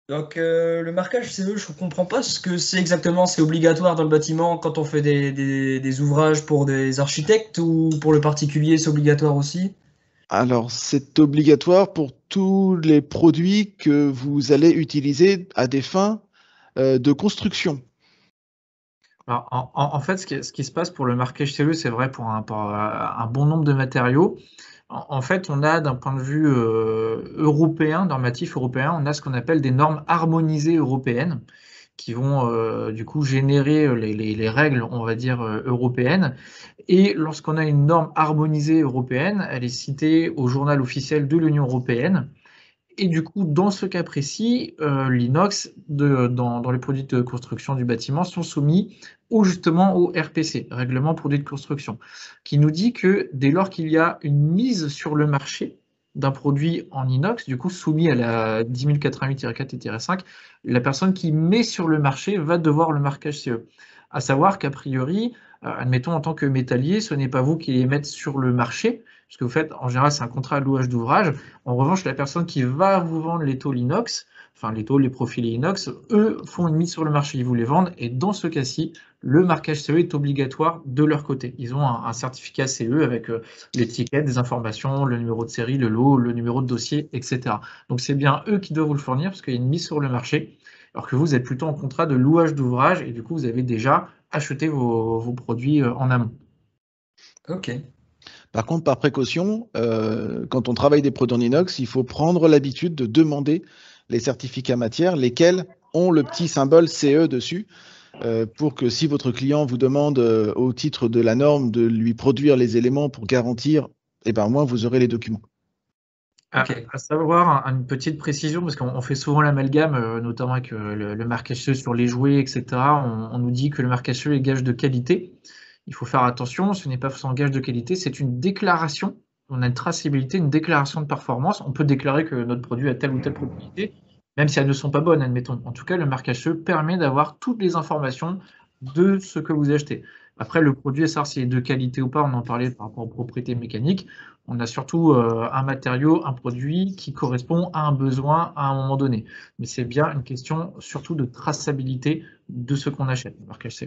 Donc, le marquage CE, je ne comprends pas ce que c'est exactement. C'est obligatoire dans le bâtiment quand on fait des ouvrages pour des architectes ou pour le particulier, c'est obligatoire aussi? Alors, c'est obligatoire pour tous les produits que vous allez utiliser à des fins de construction. Alors, en fait, ce qui se passe pour le marquage CE, c'est vrai pour un bon nombre de matériaux. En fait, on a d'un point de vue européen, normatif européen, on a ce qu'on appelle des normes harmonisées européennes qui vont du coup générer les règles, on va dire, européennes. Et lorsqu'on a une norme harmonisée européenne, elle est citée au journal officiel de l'Union européenne. Et du coup, dans ce cas précis, l'inox dans les produits de construction du bâtiment sont soumis justement au RPC, Règlement Produits de Construction, qui nous dit que dès lors qu'il y a une mise sur le marché d'un produit en inox, du coup soumis à la 10088-4-5, la personne qui met sur le marché va devoir le marquage CE. À savoir qu'a priori, admettons en tant que métallier, ce n'est pas vous qui les mettez sur le marché, parce que vous faites, en général, c'est un contrat de louage d'ouvrage. En revanche, la personne qui va vous vendre les tôles inox, enfin les tôles, les profilés inox, eux font une mise sur le marché, ils vous les vendent, et dans ce cas-ci, le marquage CE est obligatoire de leur côté. Ils ont un certificat CE avec l'étiquette, des informations, le numéro de série, le lot, le numéro de dossier, etc. Donc c'est bien eux qui doivent vous le fournir, parce qu'il y a une mise sur le marché, alors que vous êtes plutôt en contrat de louage d'ouvrage, et du coup, vous avez déjà acheté vos produits en amont. Ok. Par contre, par précaution, quand on travaille des produits en inox, il faut prendre l'habitude de demander les certificats matières, lesquels ont le petit symbole CE dessus, pour que si votre client vous demande au titre de la norme de lui produire les éléments pour garantir, eh ben, au moins vous aurez les documents. À savoir, une petite précision, parce qu'on fait souvent l'amalgame, notamment avec le marquage CE sur les jouets, etc. On nous dit que le marquage CE est gage de qualité. Il faut faire attention, ce n'est pas forcément gage de qualité, c'est une déclaration. On a une traçabilité, une déclaration de performance. On peut déclarer que notre produit a telle ou telle propriété, même si elles ne sont pas bonnes, admettons. En tout cas, le marquage CE permet d'avoir toutes les informations de ce que vous achetez. Après, le produit, à savoir s'il est de qualité ou pas, on en parlait par rapport aux propriétés mécaniques. On a surtout un matériau, un produit qui correspond à un besoin à un moment donné. Mais c'est bien une question surtout de traçabilité de ce qu'on achète, le marquage CE.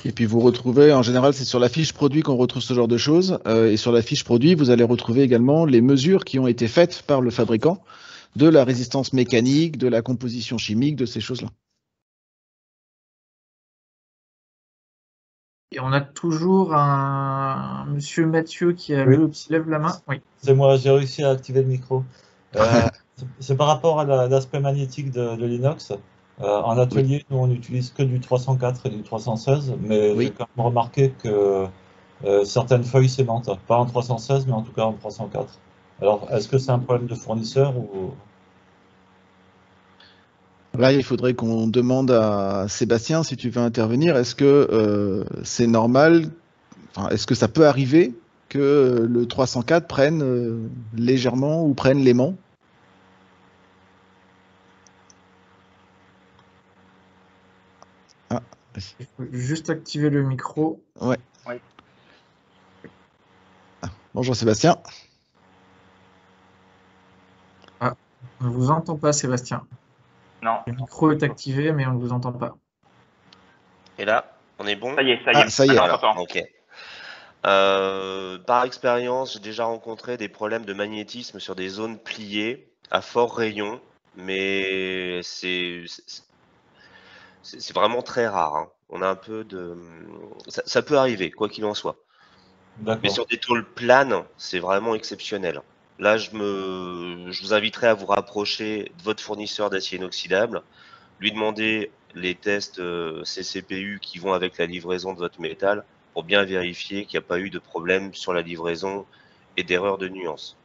Et puis vous retrouvez, en général, c'est sur la fiche produit qu'on retrouve ce genre de choses. Et sur la fiche produit, vous allez retrouver également les mesures qui ont été faites par le fabricant de la résistance mécanique, de la composition chimique, de ces choses-là. Et on a toujours un monsieur Mathieu qui lève la main. Oui. C'est moi, j'ai réussi à activer le micro. C'est par rapport à l'aspect magnétique de l'inox. En atelier, nous, on n'utilise que du 304 et du 316, mais j'ai quand même remarqué que certaines feuilles s'aimantent. Pas en 316, mais en tout cas en 304. Alors, est-ce que c'est un problème de fournisseur ou... Là, il faudrait qu'on demande à Sébastien si tu veux intervenir. Est-ce que c'est normal, est-ce que ça peut arriver que le 304 prenne légèrement ou prenne l'aimant? Il faut juste activer le micro. Ouais. Oui. Bonjour Sébastien. On ne vous entend pas, Sébastien. Non. Le micro est activé, mais on ne vous entend pas. Et là, on est bon? Ça y est, ça y est. Ça y est. Alors, ok. Par expérience, j'ai déjà rencontré des problèmes de magnétisme sur des zones pliées à fort rayon, mais c'est vraiment très rare. Hein. On a un peu de... Ça peut arriver, quoi qu'il en soit. Mais sur des tôles planes, c'est vraiment exceptionnel. Là, je vous inviterai à vous rapprocher de votre fournisseur d'acier inoxydable, lui demander les tests CCPU qui vont avec la livraison de votre métal pour bien vérifier qu'il n'y a pas eu de problème sur la livraison et d'erreur de nuance.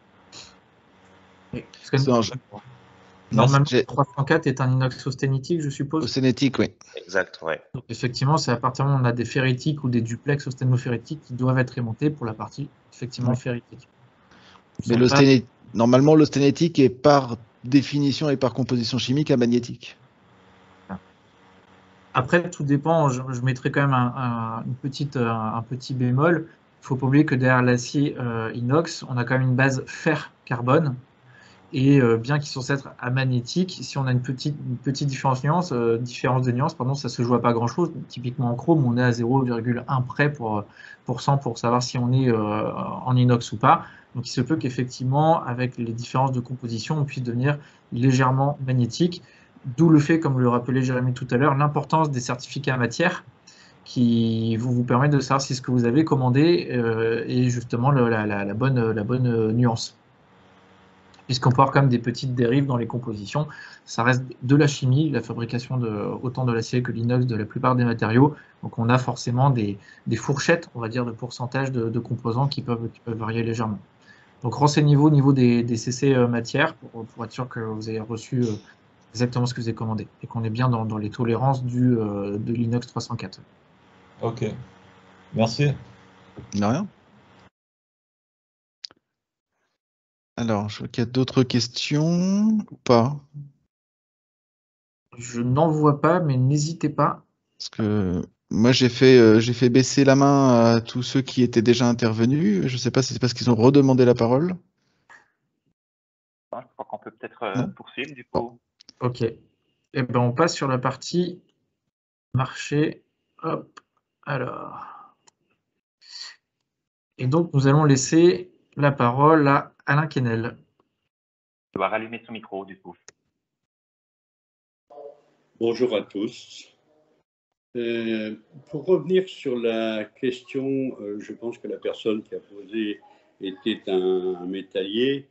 Normalement, le 304 est un inox austenitique, je suppose. Austenitique, oui. Exact, ouais. Donc, effectivement, c'est à partir du moment où on a des ferritiques ou des duplex austénoferritiques qui doivent être aimantés pour la partie effectivement ferritique. Mais normalement, l'austénétique est par définition et par composition chimique à magnétique. Après, tout dépend. Je mettrai quand même un petit bémol. Il ne faut pas oublier que derrière l'acier inox, on a quand même une base fer-carbone. Et bien qu'ils sont censés être amagnétiques, si on a une petite différence de nuance, pardon, ça se joue à pas grand-chose. Typiquement en chrome, on est à 0,1 près pour savoir si on est en inox ou pas. Donc il se peut qu'effectivement, avec les différences de composition, on puisse devenir légèrement magnétique. D'où le fait, comme le rappelait Jérémy tout à l'heure, l'importance des certificats matière qui vous permettent de savoir si ce que vous avez commandé est justement la bonne nuance. Puisqu'on peut avoir quand même des petites dérives dans les compositions. Ça reste de la chimie, la fabrication autant de l'acier que l'inox, de la plupart des matériaux. Donc on a forcément des fourchettes, on va dire, de pourcentage de composants qui peuvent varier légèrement. Donc renseignez-vous au niveau des CC matières pour être sûr que vous avez reçu exactement ce que vous avez commandé et qu'on est bien dans les tolérances de l'inox 304. Ok, merci. De rien. Alors, je vois qu'il y a d'autres questions ou pas? Je n'en vois pas, mais n'hésitez pas. Parce que moi, j'ai fait baisser la main à tous ceux qui étaient déjà intervenus. Je ne sais pas si c'est parce qu'ils ont redemandé la parole. Je crois qu'on peut peut-être poursuivre du coup. Ok. Eh ben, on passe sur la partie marché. Hop. Alors. Et donc, nous allons laisser la parole à Alain Quesnel. Je dois rallumer son micro du coup. Bonjour à tous. Pour revenir sur la question, je pense que la personne qui a posé était un métallier,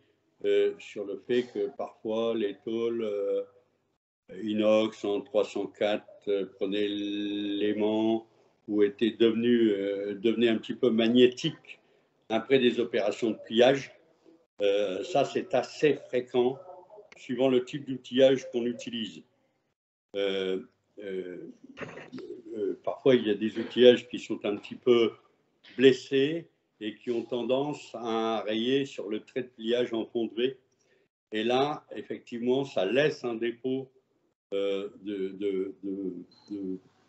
sur le fait que parfois les tôles inox en 304 prenaient l'aimant ou devenaient un petit peu magnétiques après des opérations de pliage. Ça, c'est assez fréquent suivant le type d'outillage qu'on utilise. Parfois, il y a des outillages qui sont un petit peu blessés et qui ont tendance à rayer sur le trait de pliage en fond de V. Et là, effectivement, ça laisse un dépôt de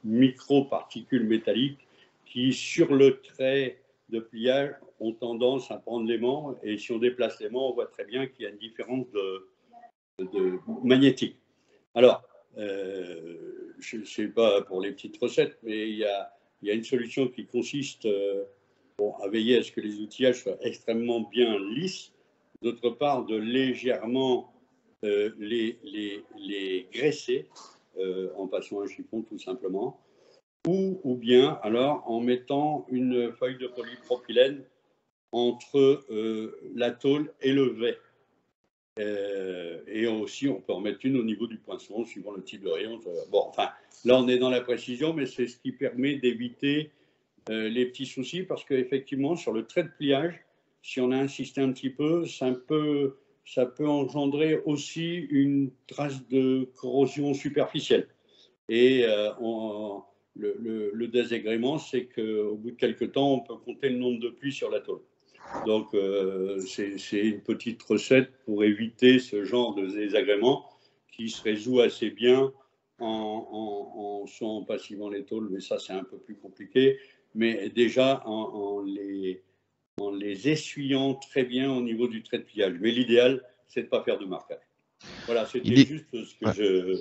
micro-particules métalliques qui, sur le trait de pliage, ont tendance à prendre l'aimant. Et si on déplace l'aimant, on voit très bien qu'il y a une différence de magnétique. Alors, je ne sais pas pour les petites recettes, mais il y a une solution qui consiste à veiller à ce que les outillages soient extrêmement bien lisses. D'autre part, de légèrement les graisser en passant un chiffon tout simplement. Ou bien alors en mettant une feuille de polypropylène entre la tôle et le V. Et aussi, on peut en mettre une au niveau du poinçon, suivant le type de rayon. Bon, enfin, là, on est dans la précision, mais c'est ce qui permet d'éviter les petits soucis, parce qu'effectivement, sur le trait de pliage, si on a insisté un petit peu, ça peut engendrer aussi une trace de corrosion superficielle. Et le désagrément, c'est qu'au bout de quelques temps, on peut compter le nombre de plis sur la tôle. Donc, c'est une petite recette pour éviter ce genre de désagrément qui se résout assez bien soit en passivant les tôles, mais ça, c'est un peu plus compliqué, mais déjà en les essuyant très bien au niveau du trait de pliage. Mais l'idéal, c'est de ne pas faire de marquage. Voilà, c'était juste ce que je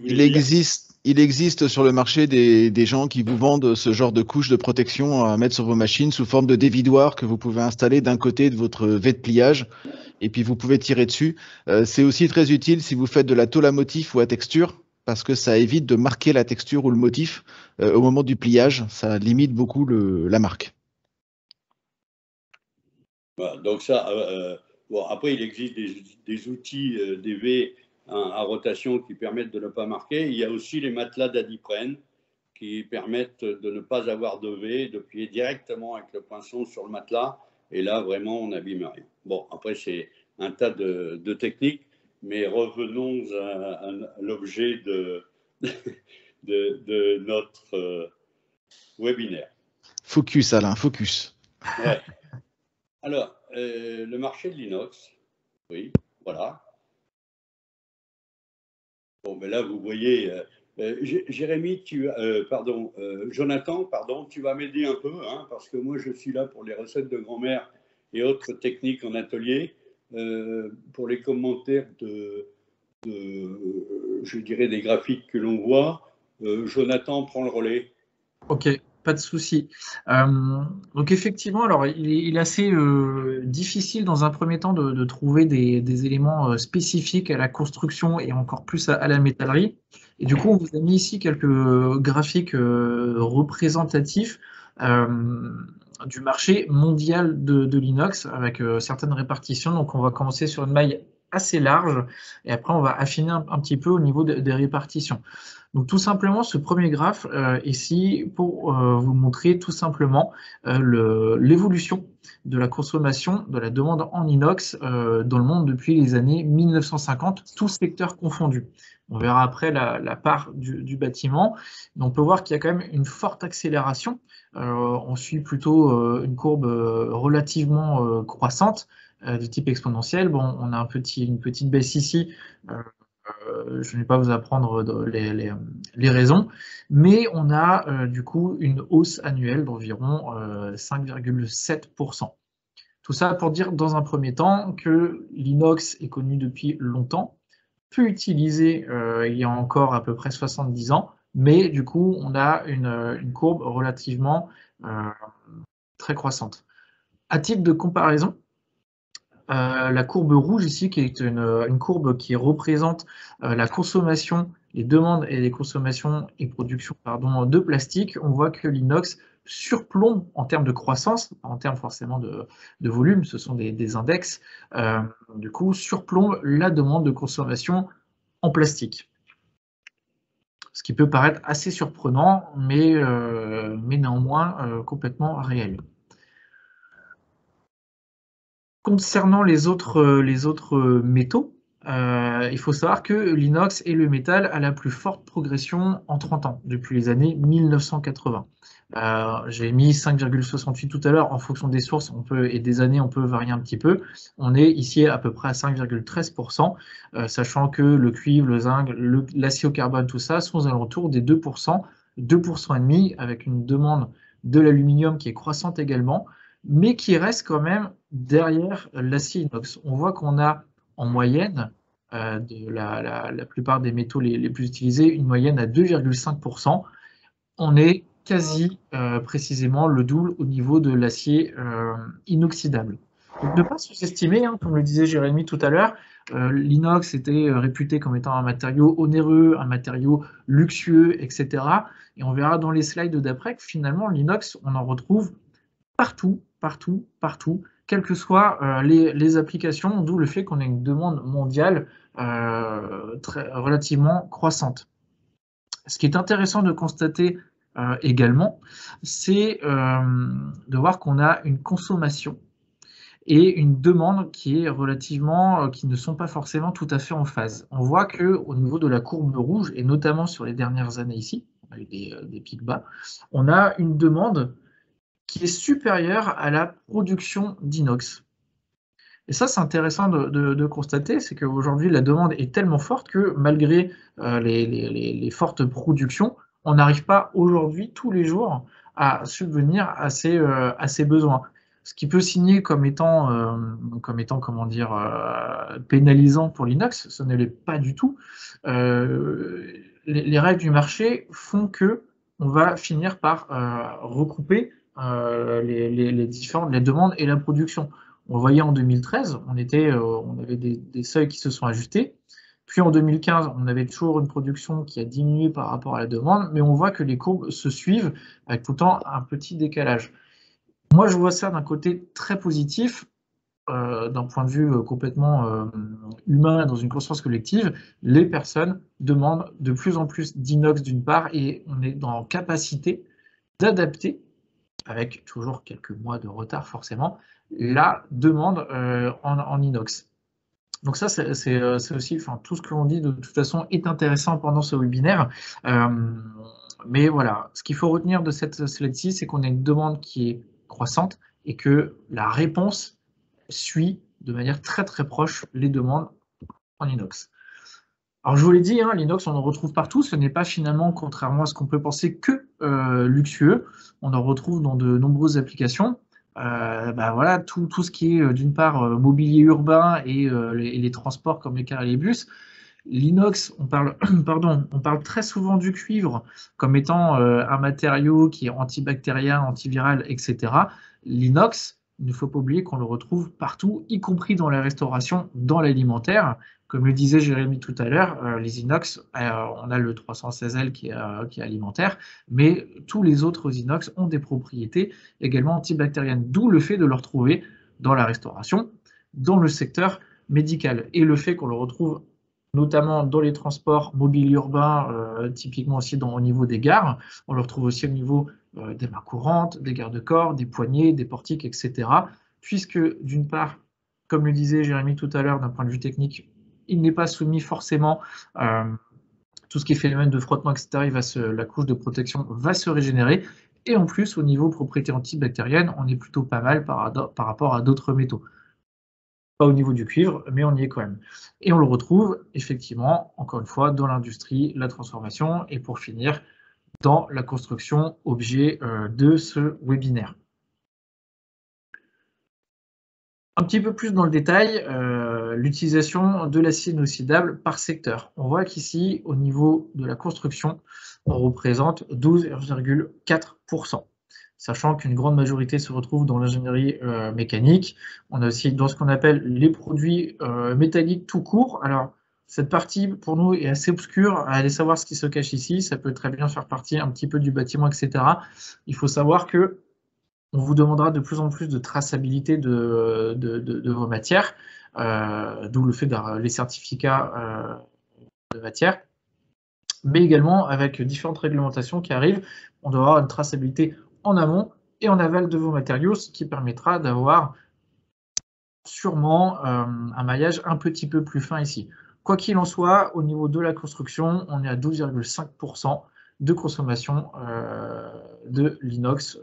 voulais dire. Il existe sur le marché des gens qui vous vendent ce genre de couche de protection à mettre sur vos machines sous forme de dévidoir que vous pouvez installer d'un côté de votre V de pliage et puis vous pouvez tirer dessus. C'est aussi très utile si vous faites de la tôle à motif ou à texture parce que ça évite de marquer la texture ou le motif au moment du pliage. Ça limite beaucoup la marque. Voilà, donc ça, bon, après, il existe des outils, des V à rotation qui permettent de ne pas marquer. Il y a aussi les matelas d'adiprène qui permettent de ne pas avoir de V, de plier directement avec le poinçon sur le matelas. Et là, vraiment, on n'abîme rien. Bon, après, c'est un tas de techniques, mais revenons à l'objet de notre webinaire. Focus, Alain, focus. Ouais. Alors, le marché de l'inox, oui, voilà. Bon, ben là, vous voyez, Jérémy, Jonathan, tu vas m'aider un peu, hein, parce que moi, je suis là pour les recettes de grand-mère et autres techniques en atelier, pour les commentaires je dirais, des graphiques que l'on voit. Jonathan prend le relais. Ok, pas de souci. Donc effectivement, alors il est assez difficile dans un premier temps de trouver des éléments spécifiques à la construction et encore plus à la métallerie. Et du coup, on vous a mis ici quelques graphiques représentatifs du marché mondial de l'inox avec certaines répartitions. Donc on va commencer sur une maille assez large et après on va affiner un petit peu au niveau des répartitions. Donc tout simplement, ce premier graphe ici pour vous montrer tout simplement l'évolution de la consommation de la demande en inox dans le monde depuis les années 1950, tous secteurs confondus. On verra après la part du bâtiment. Mais on peut voir qu'il y a quand même une forte accélération. On suit plutôt une courbe relativement croissante de type exponentiel. Bon, on a une petite baisse ici. Je ne vais pas vous apprendre les raisons, mais on a du coup une hausse annuelle d'environ 5,7%. Tout ça pour dire dans un premier temps que l'inox est connu depuis longtemps, peu utilisé il y a encore à peu près 70 ans, mais du coup on a une courbe relativement très croissante. À titre de comparaison, la courbe rouge ici, qui est une courbe qui représente la consommation, les demandes et les consommations et production de plastique, on voit que l'inox surplombe en termes de croissance, en termes forcément de volume, ce sont des index, du coup surplombe la demande de consommation en plastique. Ce qui peut paraître assez surprenant, mais néanmoins complètement réel. Concernant les autres métaux, il faut savoir que l'inox est le métal à la plus forte progression en 30 ans, depuis les années 1980. J'ai mis 5,68 tout à l'heure, en fonction des sources et des années, on peut varier un petit peu. On est ici à peu près à 5,13%, sachant que le cuivre, le zinc, l'acier au carbone, tout ça, sont aux alentours des 2%, 2,5%, avec une demande de l'aluminium qui est croissante également, mais qui reste quand même derrière l'acier inox. On voit qu'on a en moyenne, de la plupart des métaux les plus utilisés, une moyenne à 2,5%. On est quasi précisément le double au niveau de l'acier inoxydable. Donc, ne pas sous-estimer, hein, comme le disait Jérémy tout à l'heure, l'inox était réputé comme étant un matériau onéreux, un matériau luxueux, etc. Et on verra dans les slides d'après que finalement l'inox, on en retrouve partout, quelles que soient les applications, d'où le fait qu'on ait une demande mondiale relativement croissante. Ce qui est intéressant de constater également, c'est de voir qu'on a une consommation et une demande qui est relativement, qui ne sont pas forcément tout à fait en phase. On voit qu'au niveau de la courbe rouge, et notamment sur les dernières années ici, on a eu des pics bas, on a une demande qui est supérieure à la production d'inox. Et ça, c'est intéressant de constater, c'est qu'aujourd'hui, la demande est tellement forte que malgré les fortes productions, on n'arrive pas aujourd'hui, tous les jours, à subvenir à ces besoins. Ce qui peut signer comme étant comment dire, pénalisant pour l'inox, ce ne l'est pas du tout. Les règles du marché font que on va finir par recouper les demandes et la production. On le voyait en 2013, on avait des seuils qui se sont ajustés. Puis en 2015, on avait toujours une production qui a diminué par rapport à la demande, mais on voit que les courbes se suivent avec tout le temps un petit décalage. Moi, je vois ça d'un côté très positif, d'un point de vue complètement humain, dans une conscience collective. Les personnes demandent de plus en plus d'inox d'une part, et on est dans la capacité d'adapter, avec toujours quelques mois de retard forcément, la demande en inox. Donc ça, c'est aussi, enfin, tout ce que l'on dit de toute façon est intéressant pendant ce webinaire. Mais voilà, ce qu'il faut retenir de cette slide-ci, c'est qu'on a une demande qui est croissante et que la réponse suit de manière très très proche les demandes en inox. Alors, je vous l'ai dit, hein, l'inox, on en retrouve partout. Ce n'est pas finalement, contrairement à ce qu'on peut penser, que luxueux. On en retrouve dans de nombreuses applications. Voilà, tout ce qui est, d'une part, mobilier urbain et les transports comme les cars et les bus. L'inox, on parle, on parle très souvent du cuivre comme étant un matériau qui est antibactérien, antiviral, etc. L'inox, il ne faut pas oublier qu'on le retrouve partout, y compris dans la restauration, dans l'alimentaire. Comme le disait Jérémy tout à l'heure, les inox, on a le 316L qui est alimentaire, mais tous les autres inox ont des propriétés également antibactériennes, d'où le fait de le retrouver dans la restauration, dans le secteur médical, et le fait qu'on le retrouve notamment dans les transports mobiles urbains, typiquement aussi au niveau des gares. On le retrouve aussi au niveau des mains courantes, des garde-corps, des poignées, des portiques, etc. Puisque, d'une part, comme le disait Jérémy tout à l'heure, d'un point de vue technique, il n'est pas soumis forcément tout ce qui est phénomène de frottement, etc. La couche de protection va se régénérer. Et en plus, au niveau propriétés antibactériennes, on est plutôt pas mal par rapport à d'autres métaux. Pas au niveau du cuivre, mais on y est quand même. Et on le retrouve effectivement, encore une fois, dans l'industrie, la transformation et pour finir, dans la construction objet de ce webinaire. Un petit peu plus dans le détail, l'utilisation de l'acier inoxydable par secteur. On voit qu'ici, au niveau de la construction, on représente 12,4%. Sachant qu'une grande majorité se retrouve dans l'ingénierie mécanique. On a aussi dans ce qu'on appelle les produits métalliques tout court. Alors, cette partie, pour nous, est assez obscure. Allez savoir ce qui se cache ici. Ça peut très bien faire partie un petit peu du bâtiment, etc. Il faut savoir que on vous demandera de plus en plus de traçabilité de vos matières, d'où le fait de les certificats de matière. Mais également, avec différentes réglementations qui arrivent, on doit avoir une traçabilité en amont et en aval de vos matériaux, ce qui permettra d'avoir sûrement un maillage un petit peu plus fin ici. Quoi qu'il en soit, au niveau de la construction, on est à 12,5% de consommation de l'inox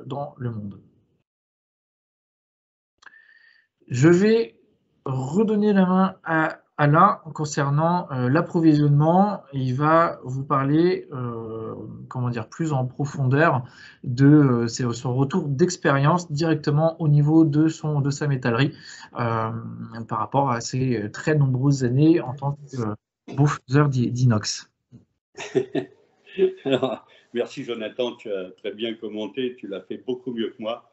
dans le monde. Je vais redonner la main à Alain concernant l'approvisionnement. Il va vous parler plus en profondeur de son retour d'expérience directement au niveau de sa métallerie par rapport à ses très nombreuses années en tant que beau-faiseur d'inox. Alors, merci Jonathan, tu as très bien commenté, tu l'as fait beaucoup mieux que moi.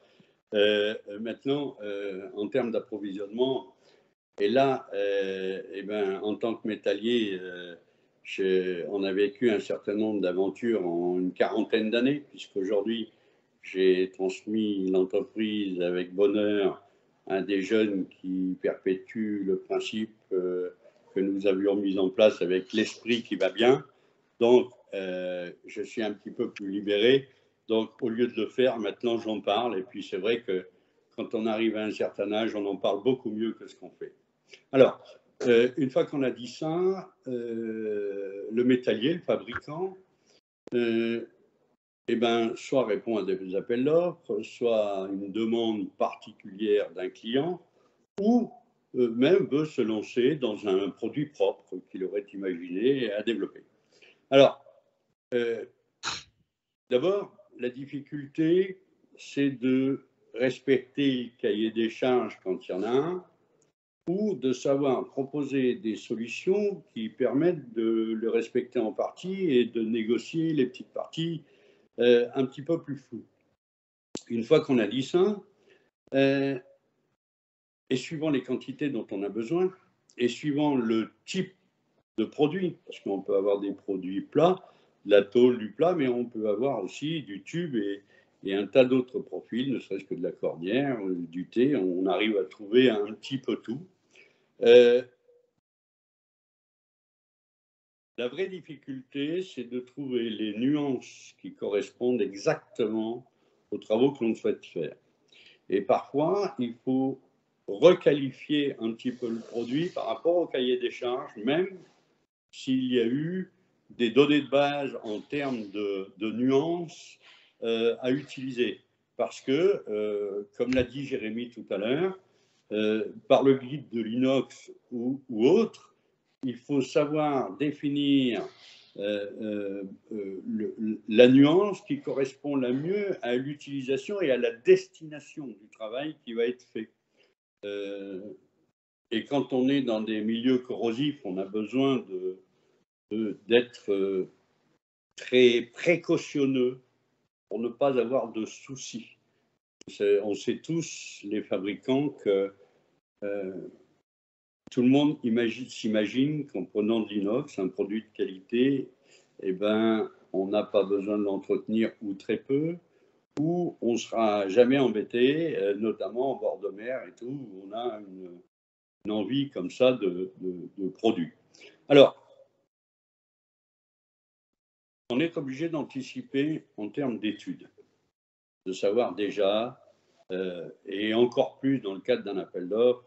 Maintenant, en termes d'approvisionnement, et là, en tant que métallier, on a vécu un certain nombre d'aventures en une quarantaine d'années, puisqu'aujourd'hui, j'ai transmis l'entreprise avec bonheur à des jeunes qui perpétuent le principe que nous avions mis en place avec l'esprit qui va bien. Donc, je suis un petit peu plus libéré. Donc, au lieu de le faire, maintenant, j'en parle. Et puis, c'est vrai que quand on arrive à un certain âge, on en parle beaucoup mieux que ce qu'on fait. Alors, une fois qu'on a dit ça, le métallier, le fabricant, soit répond à des appels d'offres, soit à une demande particulière d'un client, ou même veut se lancer dans un produit propre qu'il aurait imaginé et à développer. Alors, d'abord, la difficulté, c'est de respecter le cahier des charges quand il y en a un, ou de savoir proposer des solutions qui permettent de le respecter en partie et de négocier les petites parties un petit peu plus floues. Une fois qu'on a dit ça, et suivant les quantités dont on a besoin, et suivant le type de produit, parce qu'on peut avoir des produits plats, de la tôle, du plat, mais on peut avoir aussi du tube et un tas d'autres profils, ne serait-ce que de la cornière, du thé, on arrive à trouver un petit peu tout. La vraie difficulté, c'est de trouver les nuances qui correspondent exactement aux travaux que l'on souhaite faire. Et parfois, il faut requalifier un petit peu le produit par rapport au cahier des charges, même s'il y a eu des données de base en termes de nuances à utiliser. Parce que, comme l'a dit Jérémy tout à l'heure, par le guide de l'inox ou autre, il faut savoir définir la nuance qui correspond la mieux à l'utilisation et à la destination du travail qui va être fait. Et quand on est dans des milieux corrosifs, on a besoin d'être très précautionneux pour ne pas avoir de soucis. On sait tous, les fabricants, que tout le monde s'imagine qu'en prenant de l'inox, un produit de qualité, eh ben, on n'a pas besoin de l'entretenir ou très peu, ou on ne sera jamais embêté, notamment en bord de mer et tout, où on a une envie comme ça de produits. Alors, on est obligé d'anticiper en termes d'études, de savoir déjà, et encore plus dans le cadre d'un appel d'offres,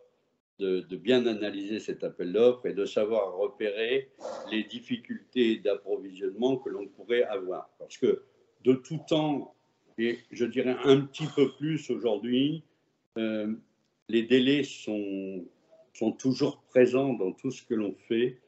de bien analyser cet appel d'offres et de savoir repérer les difficultés d'approvisionnement que l'on pourrait avoir. Parce que de tout temps, et je dirais un petit peu plus aujourd'hui, les délais sont toujours présents dans tout ce que l'on fait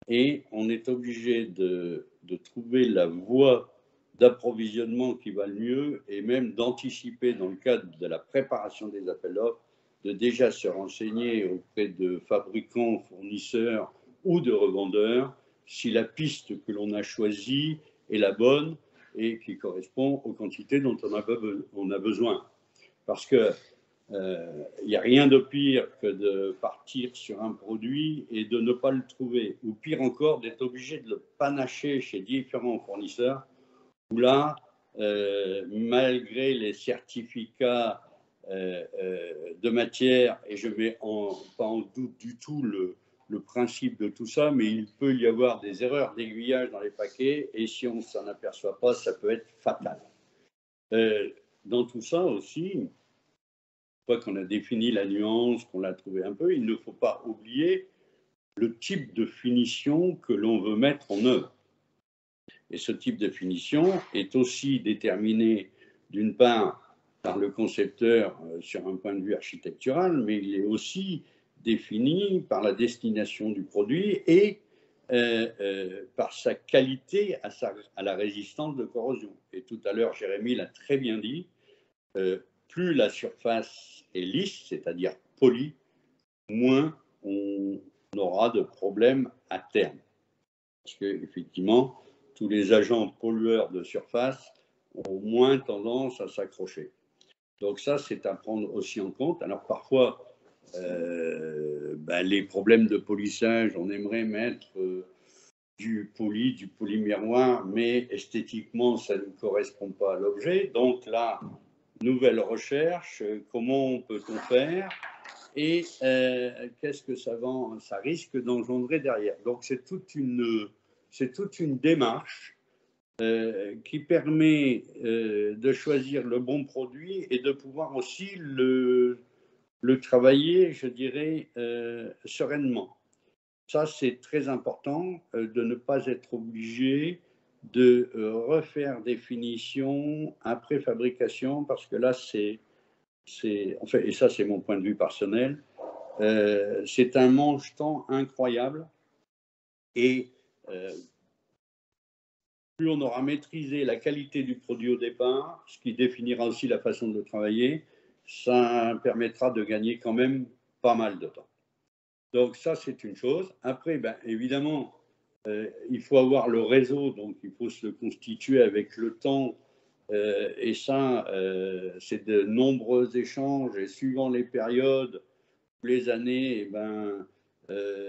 et on est obligé de trouver la voie d'approvisionnement qui va le mieux et même d'anticiper dans le cadre de la préparation des appels d'offres, de déjà se renseigner auprès de fabricants, fournisseurs ou de revendeurs si la piste que l'on a choisie est la bonne et qui correspond aux quantités dont on a besoin. Parce que il n'y a rien de pire que de partir sur un produit et de ne pas le trouver, ou pire encore, d'être obligé de le panacher chez différents fournisseurs, où là, malgré les certificats de matière, et je ne mets pas en doute du tout le principe de tout ça, mais il peut y avoir des erreurs d'aiguillage dans les paquets, et si on ne s'en aperçoit pas, ça peut être fatal. Dans tout ça aussi, une fois qu'on a défini la nuance, qu'on l'a trouvé un peu, il ne faut pas oublier le type de finition que l'on veut mettre en œuvre. Et ce type de finition est aussi déterminé d'une part par le concepteur sur un point de vue architectural, mais il est aussi défini par la destination du produit et par sa qualité à la résistance de corrosion. Et tout à l'heure, Jérémy l'a très bien dit, plus la surface est lisse, c'est-à-dire polie, moins on aura de problèmes à terme. Parce qu'effectivement, tous les agents pollueurs de surface ont moins tendance à s'accrocher. Donc ça, c'est à prendre aussi en compte. Alors parfois, les problèmes de polissage, on aimerait mettre du polymiroir, mais esthétiquement, ça ne correspond pas à l'objet. Donc là, nouvelle recherche, comment peut-on faire et qu'est-ce que ça risque d'engendrer derrière. Donc c'est toute une démarche qui permet de choisir le bon produit et de pouvoir aussi le travailler, je dirais, sereinement. Ça, c'est très important de ne pas être obligé de refaire des finitions après fabrication, parce que là, et ça, c'est mon point de vue personnel, c'est un mange-temps incroyable. Et plus on aura maîtrisé la qualité du produit au départ, ce qui définira aussi la façon de travailler, ça permettra de gagner quand même pas mal de temps. Donc ça, c'est une chose. Après, évidemment, il faut avoir le réseau, donc il faut se le constituer avec le temps. Et ça, c'est de nombreux échanges. Et suivant les périodes, les années,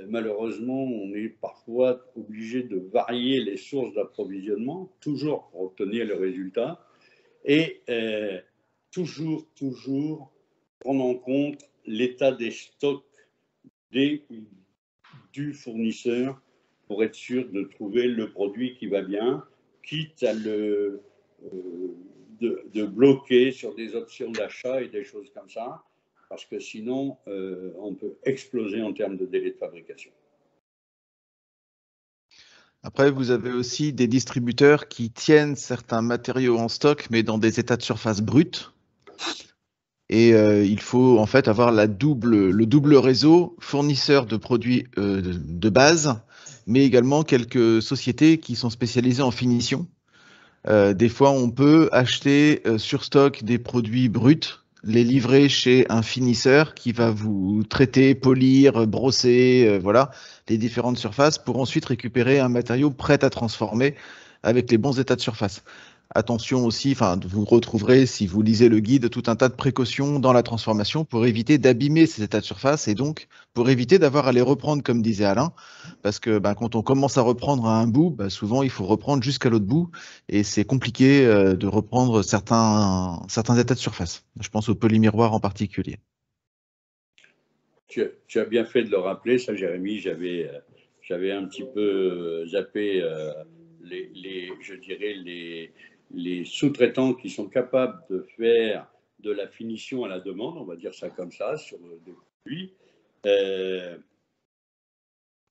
malheureusement, on est parfois obligé de varier les sources d'approvisionnement, toujours pour obtenir le résultat. Et toujours prendre en compte l'état des stocks du fournisseur pour être sûr de trouver le produit qui va bien, quitte à de bloquer sur des options d'achat et des choses comme ça, parce que sinon, on peut exploser en termes de délai de fabrication. Après, vous avez aussi des distributeurs qui tiennent certains matériaux en stock, mais dans des états de surface bruts. Et il faut en fait avoir le double réseau fournisseurs de produits de base, mais également quelques sociétés qui sont spécialisées en finition. Des fois, on peut acheter sur stock des produits bruts, les livrer chez un finisseur qui va vous traiter, polir, brosser, voilà, les différentes surfaces pour ensuite récupérer un matériau prêt à transformer avec les bons états de surface. Attention aussi, enfin, vous retrouverez, si vous lisez le guide, tout un tas de précautions dans la transformation pour éviter d'abîmer ces états de surface et donc pour éviter d'avoir à les reprendre, comme disait Alain, parce que quand on commence à reprendre à un bout, souvent il faut reprendre jusqu'à l'autre bout et c'est compliqué de reprendre certains états de surface. Je pense au polymiroir en particulier. Tu as bien fait de le rappeler, ça, Jérémy. J'avais un petit peu zappé je dirais les sous-traitants qui sont capables de faire de la finition à la demande, on va dire ça comme ça, sur des produits.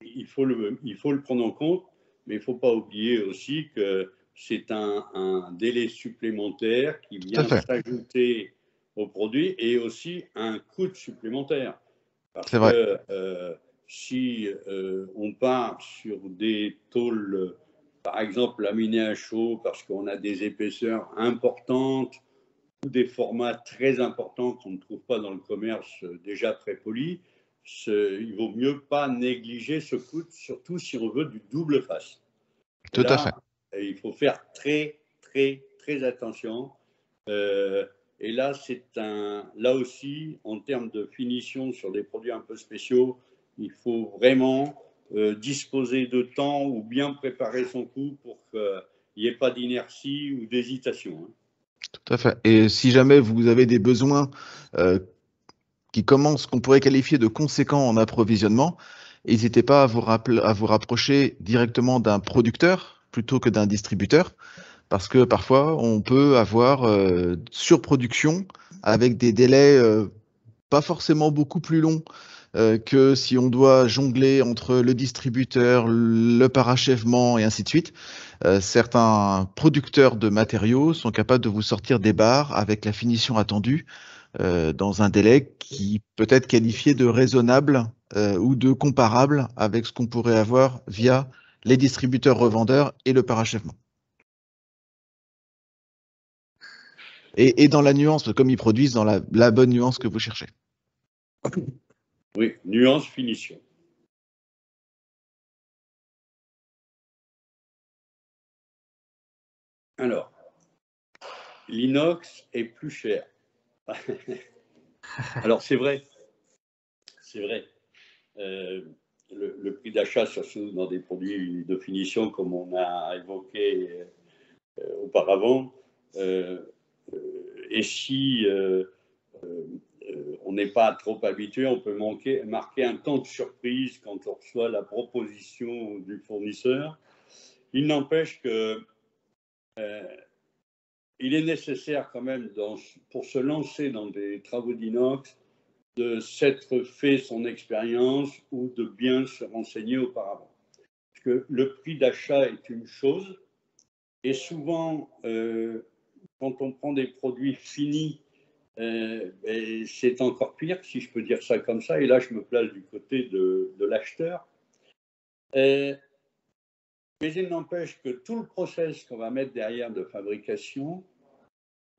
Il faut le prendre en compte, mais il ne faut pas oublier aussi que c'est un délai supplémentaire qui vient s'ajouter au produit et aussi un coût supplémentaire. Parce que si on part sur des tôles, par exemple laminées à chaud, parce qu'on a des épaisseurs importantes ou des formats très importants qu'on ne trouve pas dans le commerce déjà prépolis, il vaut mieux pas négliger ce coût, surtout si on veut du double face. Tout à fait. Il faut faire très, très, très attention. Et là, là aussi, en termes de finition sur des produits un peu spéciaux, il faut vraiment disposer de temps ou bien préparer son coup pour qu'il n'y ait pas d'inertie ou d'hésitation. Tout à fait. Et si jamais vous avez des besoins qui commencent, qu'on pourrait qualifier de conséquents en approvisionnement, n'hésitez pas à vous rapprocher directement d'un producteur plutôt que d'un distributeur, parce que parfois on peut avoir surproduction avec des délais pas forcément beaucoup plus longs que si on doit jongler entre le distributeur, le parachèvement et ainsi de suite. Certains producteurs de matériaux sont capables de vous sortir des barres avec la finition attendue dans un délai qui peut être qualifié de raisonnable ou de comparable avec ce qu'on pourrait avoir via les distributeurs revendeurs et le parachèvement. Et dans la nuance, comme ils produisent dans la bonne nuance que vous cherchez. Oui, nuance, finition. Alors, l'inox est plus cher. Alors, c'est vrai. C'est vrai. Le prix d'achat, surtout dans des produits de finition, comme on a évoqué auparavant, et si on n'est pas trop habitué, on peut marquer un temps de surprise quand on reçoit la proposition du fournisseur. Il n'empêche que il est nécessaire quand même, pour se lancer dans des travaux d'inox, de s'être fait son expérience ou de bien se renseigner auparavant. Parce que le prix d'achat est une chose, et souvent, quand on prend des produits finis, c'est encore pire, si je peux dire ça comme ça, et là je me place du côté de l'acheteur. Mais il n'empêche que tout le process qu'on va mettre derrière de fabrication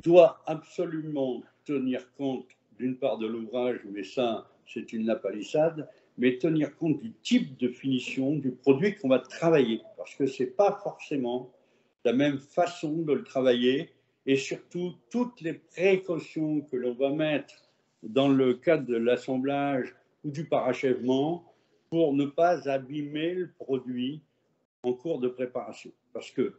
doit absolument tenir compte d'une part de l'ouvrage, mais ça c'est une lapalissade, mais tenir compte du type de finition du produit qu'on va travailler, parce que ce n'est pas forcément la même façon de le travailler, et surtout toutes les précautions que l'on va mettre dans le cadre de l'assemblage ou du parachèvement pour ne pas abîmer le produit en cours de préparation. Parce que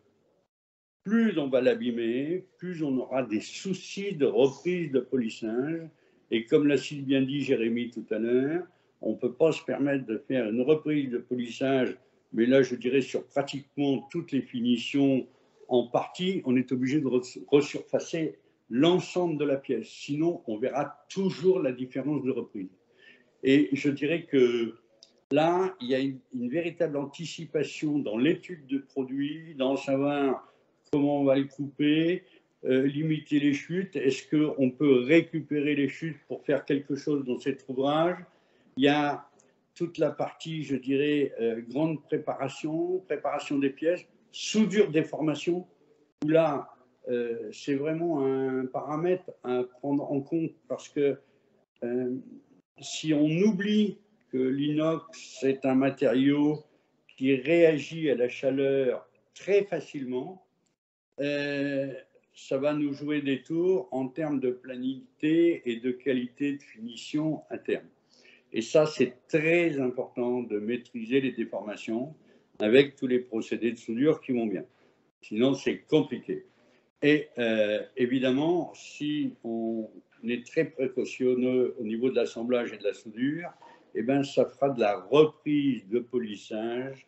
plus on va l'abîmer, plus on aura des soucis de reprise de polissage. Et comme l'a si bien dit Jérémy tout à l'heure, on ne peut pas se permettre de faire une reprise de polissage, mais là je dirais sur pratiquement toutes les finitions, en partie, on est obligé de resurfacer l'ensemble de la pièce. Sinon, on verra toujours la différence de reprise. Et je dirais que là, il y a une véritable anticipation dans l'étude de produit, dans savoir comment on va le couper, limiter les chutes? Est-ce qu'on peut récupérer les chutes pour faire quelque chose dans cet ouvrage? Il y a toute la partie, je dirais, grande préparation des pièces, soudure déformation, où là, c'est vraiment un paramètre à prendre en compte parce que si on oublie que l'inox est un matériau qui réagit à la chaleur très facilement, ça va nous jouer des tours en termes de planité et de qualité de finition à terme. Et ça, c'est très important de maîtriser les déformations avec tous les procédés de soudure qui vont bien. Sinon, c'est compliqué. Et évidemment, si on est très précautionneux au niveau de l'assemblage et de la soudure, eh ben, ça fera de la reprise de polissage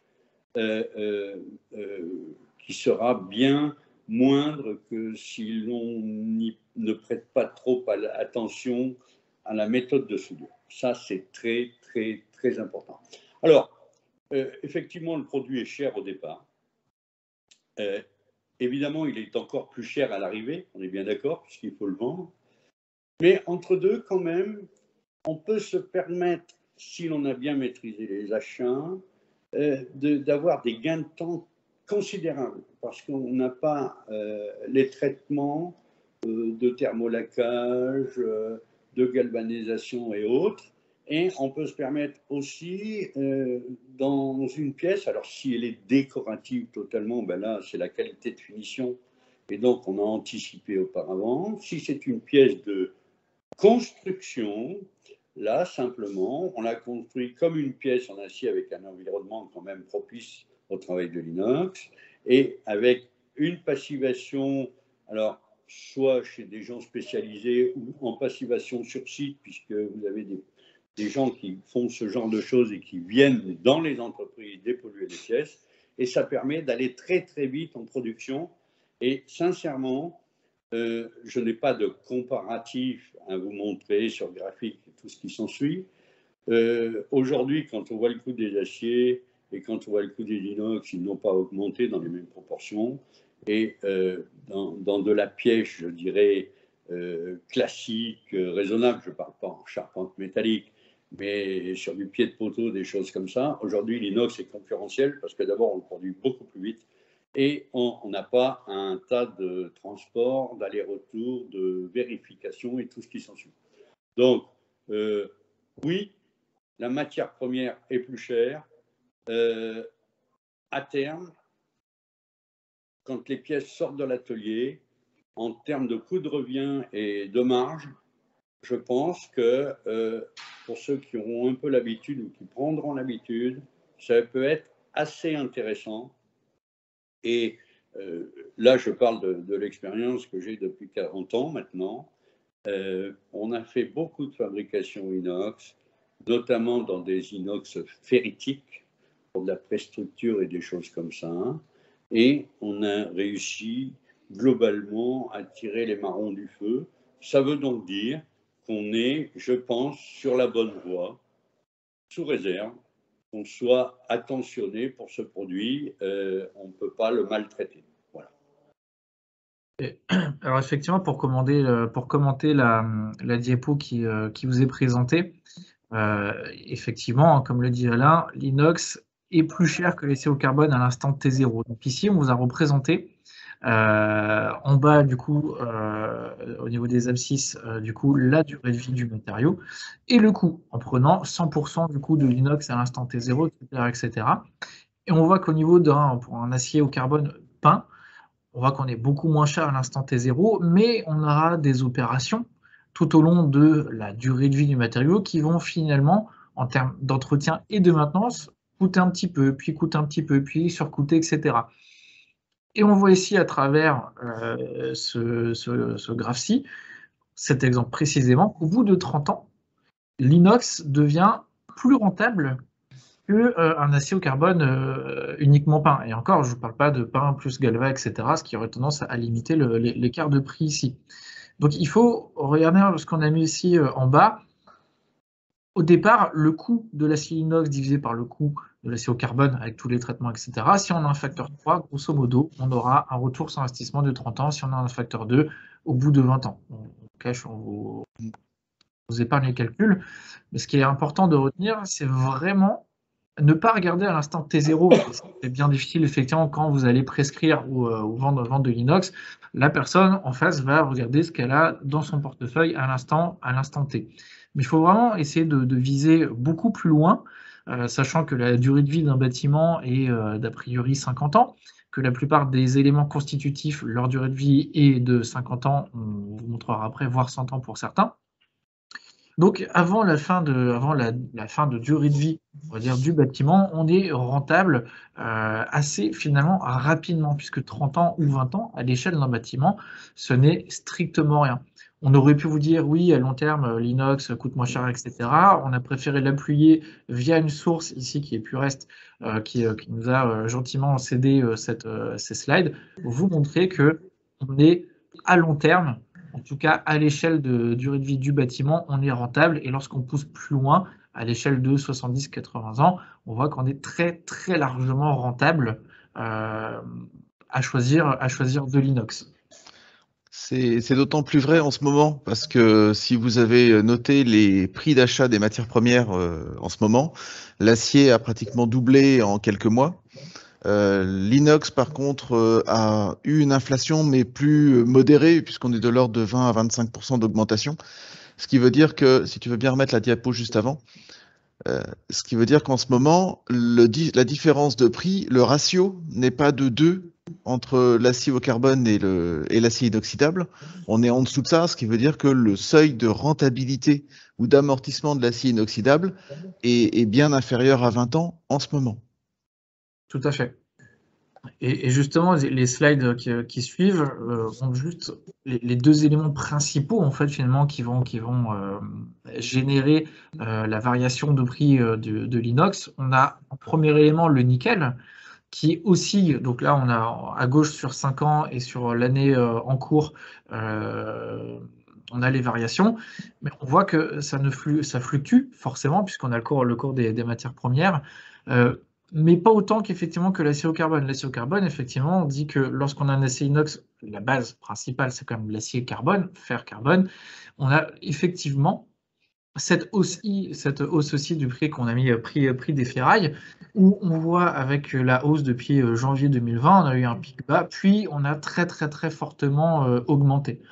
qui sera bien moindre que si l'on ne prête pas trop attention à la méthode de soudure. Ça, c'est très, très, très important. Alors, effectivement, le produit est cher au départ. Évidemment, il est encore plus cher à l'arrivée, on est bien d'accord, puisqu'il faut le vendre. Mais entre deux, quand même, on peut se permettre, si l'on a bien maîtrisé les achats, d'avoir des gains de temps considérables, parce qu'on n'a pas les traitements de thermolacage, de galvanisation et autres. Et on peut se permettre aussi, dans une pièce, alors si elle est décorative totalement, ben là, c'est la qualité de finition, et donc on a anticipé auparavant. Si c'est une pièce de construction, là, simplement, on l'a construit comme une pièce en acier avec un environnement quand même propice au travail de l'inox, et avec une passivation, alors, soit chez des gens spécialisés ou en passivation sur site, puisque vous avez des gens qui font ce genre de choses et qui viennent dans les entreprises dépolluer les pièces, et ça permet d'aller très très vite en production. Et sincèrement, je n'ai pas de comparatif à vous montrer sur graphique et tout ce qui s'ensuit. Aujourd'hui, quand on voit le coût des aciers et quand on voit le coût des inox, ils n'ont pas augmenté dans les mêmes proportions. Et dans de la pièce, je dirais, classique, raisonnable, je ne parle pas en charpente métallique, mais sur du pied de poteau, des choses comme ça. Aujourd'hui, l'inox est concurrentiel parce que d'abord, on le produit beaucoup plus vite et on n'a pas un tas de transport, d'aller-retour, de vérification et tout ce qui s'ensuit. Donc, oui, la matière première est plus chère. À terme, quand les pièces sortent de l'atelier, en termes de coût de revient et de marge, je pense que pour ceux qui auront un peu l'habitude ou qui prendront l'habitude, ça peut être assez intéressant. Et là, je parle de l'expérience que j'ai depuis 40 ans maintenant. On a fait beaucoup de fabrication inox, notamment dans des inox ferritiques, pour de la préstructure et des choses comme ça. Et on a réussi globalement à tirer les marrons du feu. Ça veut donc dire qu'on est, je pense, sur la bonne voie, sous réserve qu'on soit attentionné pour ce produit. On ne peut pas le maltraiter. Voilà. Alors effectivement, pour commenter la diapo qui vous est présentée, effectivement, comme le dit Alain, l'inox est plus cher que l'acier au carbone à l'instant T0. Donc ici, on vous a représenté en bas, du coup, au niveau des abscisses, du coup, la durée de vie du matériau et le coût, en prenant 100% du coût de l'inox à l'instant T0, etc., etc. Et on voit qu'au niveau pour un acier au carbone peint, on voit qu'on est beaucoup moins cher à l'instant T0, mais on aura des opérations tout au long de la durée de vie du matériau qui vont finalement, en termes d'entretien et de maintenance, coûter un petit peu, puis coûter un petit peu, puis surcoûter, etc. Et on voit ici à travers ce graphe-ci, cet exemple précisément, qu'au bout de 30 ans, l'inox devient plus rentable qu'un acier au carbone uniquement peint. Et encore, je ne vous parle pas de peint plus galva, etc., ce qui aurait tendance à limiter l'écart de prix ici. Donc il faut regarder ce qu'on a mis ici en bas. Au départ, le coût de l'acier inox divisé par le coût de l'acier au carbone avec tous les traitements, etc. Si on a un facteur 3, grosso modo, on aura un retour sur investissement de 30 ans. Si on a un facteur 2, au bout de 20 ans. On vous épargne les calculs. Mais ce qui est important de retenir, c'est vraiment ne pas regarder à l'instant T0. C'est bien difficile, effectivement, quand vous allez prescrire ou vendre de l'inox. La personne en face va regarder ce qu'elle a dans son portefeuille à l'instant T. Mais il faut vraiment essayer de viser beaucoup plus loin, sachant que la durée de vie d'un bâtiment est d'a priori 50 ans, que la plupart des éléments constitutifs, leur durée de vie est de 50 ans, on vous montrera après, voire 100 ans pour certains. Donc, avant la fin de durée de vie, on va dire, du bâtiment, on est rentable assez finalement rapidement, puisque 30 ans ou 20 ans, à l'échelle d'un bâtiment, ce n'est strictement rien. On aurait pu vous dire, oui, à long terme, l'inox coûte moins cher, etc. On a préféré l'appuyer via une source ici qui est Purest, qui nous a gentiment cédé ces slides, pour vous montrer qu'on est à long terme. En tout cas, à l'échelle de durée de vie du bâtiment, on est rentable. Et lorsqu'on pousse plus loin, à l'échelle de 70-80 ans, on voit qu'on est très, très largement rentable à choisir de l'inox. C'est d'autant plus vrai en ce moment, parce que si vous avez noté les prix d'achat des matières premières en ce moment, l'acier a pratiquement doublé en quelques mois. L'inox, par contre, a eu une inflation, mais plus modérée, puisqu'on est de l'ordre de 20 à 25% d'augmentation. Ce qui veut dire que, si tu veux bien remettre la diapo juste avant, ce qui veut dire qu'en ce moment, la différence de prix, le ratio n'est pas de 2 entre l'acier au carbone et l'acier inoxydable. On est en dessous de ça, ce qui veut dire que le seuil de rentabilité ou d'amortissement de l'acier inoxydable est bien inférieur à 20 ans en ce moment. Tout à fait. Et justement, les slides qui suivent ont juste les deux éléments principaux, en fait, finalement, qui vont générer la variation de prix de l'inox. On a en premier élément le nickel, qui oscille. Donc là, on a à gauche sur 5 ans et sur l'année en cours, on a les variations. Mais on voit que ça fluctue forcément, puisqu'on a le cours des matières premières. Mais pas autant qu'effectivement que l'acier au carbone. L'acier au carbone, effectivement, on dit que lorsqu'on a un acier inox, la base principale, c'est quand même l'acier carbone, fer carbone. On a effectivement cette hausse aussi du prix qu'on a mis prix des ferrailles, où on voit avec la hausse depuis janvier 2020, on a eu un pic bas, puis on a très très très fortement augmenté.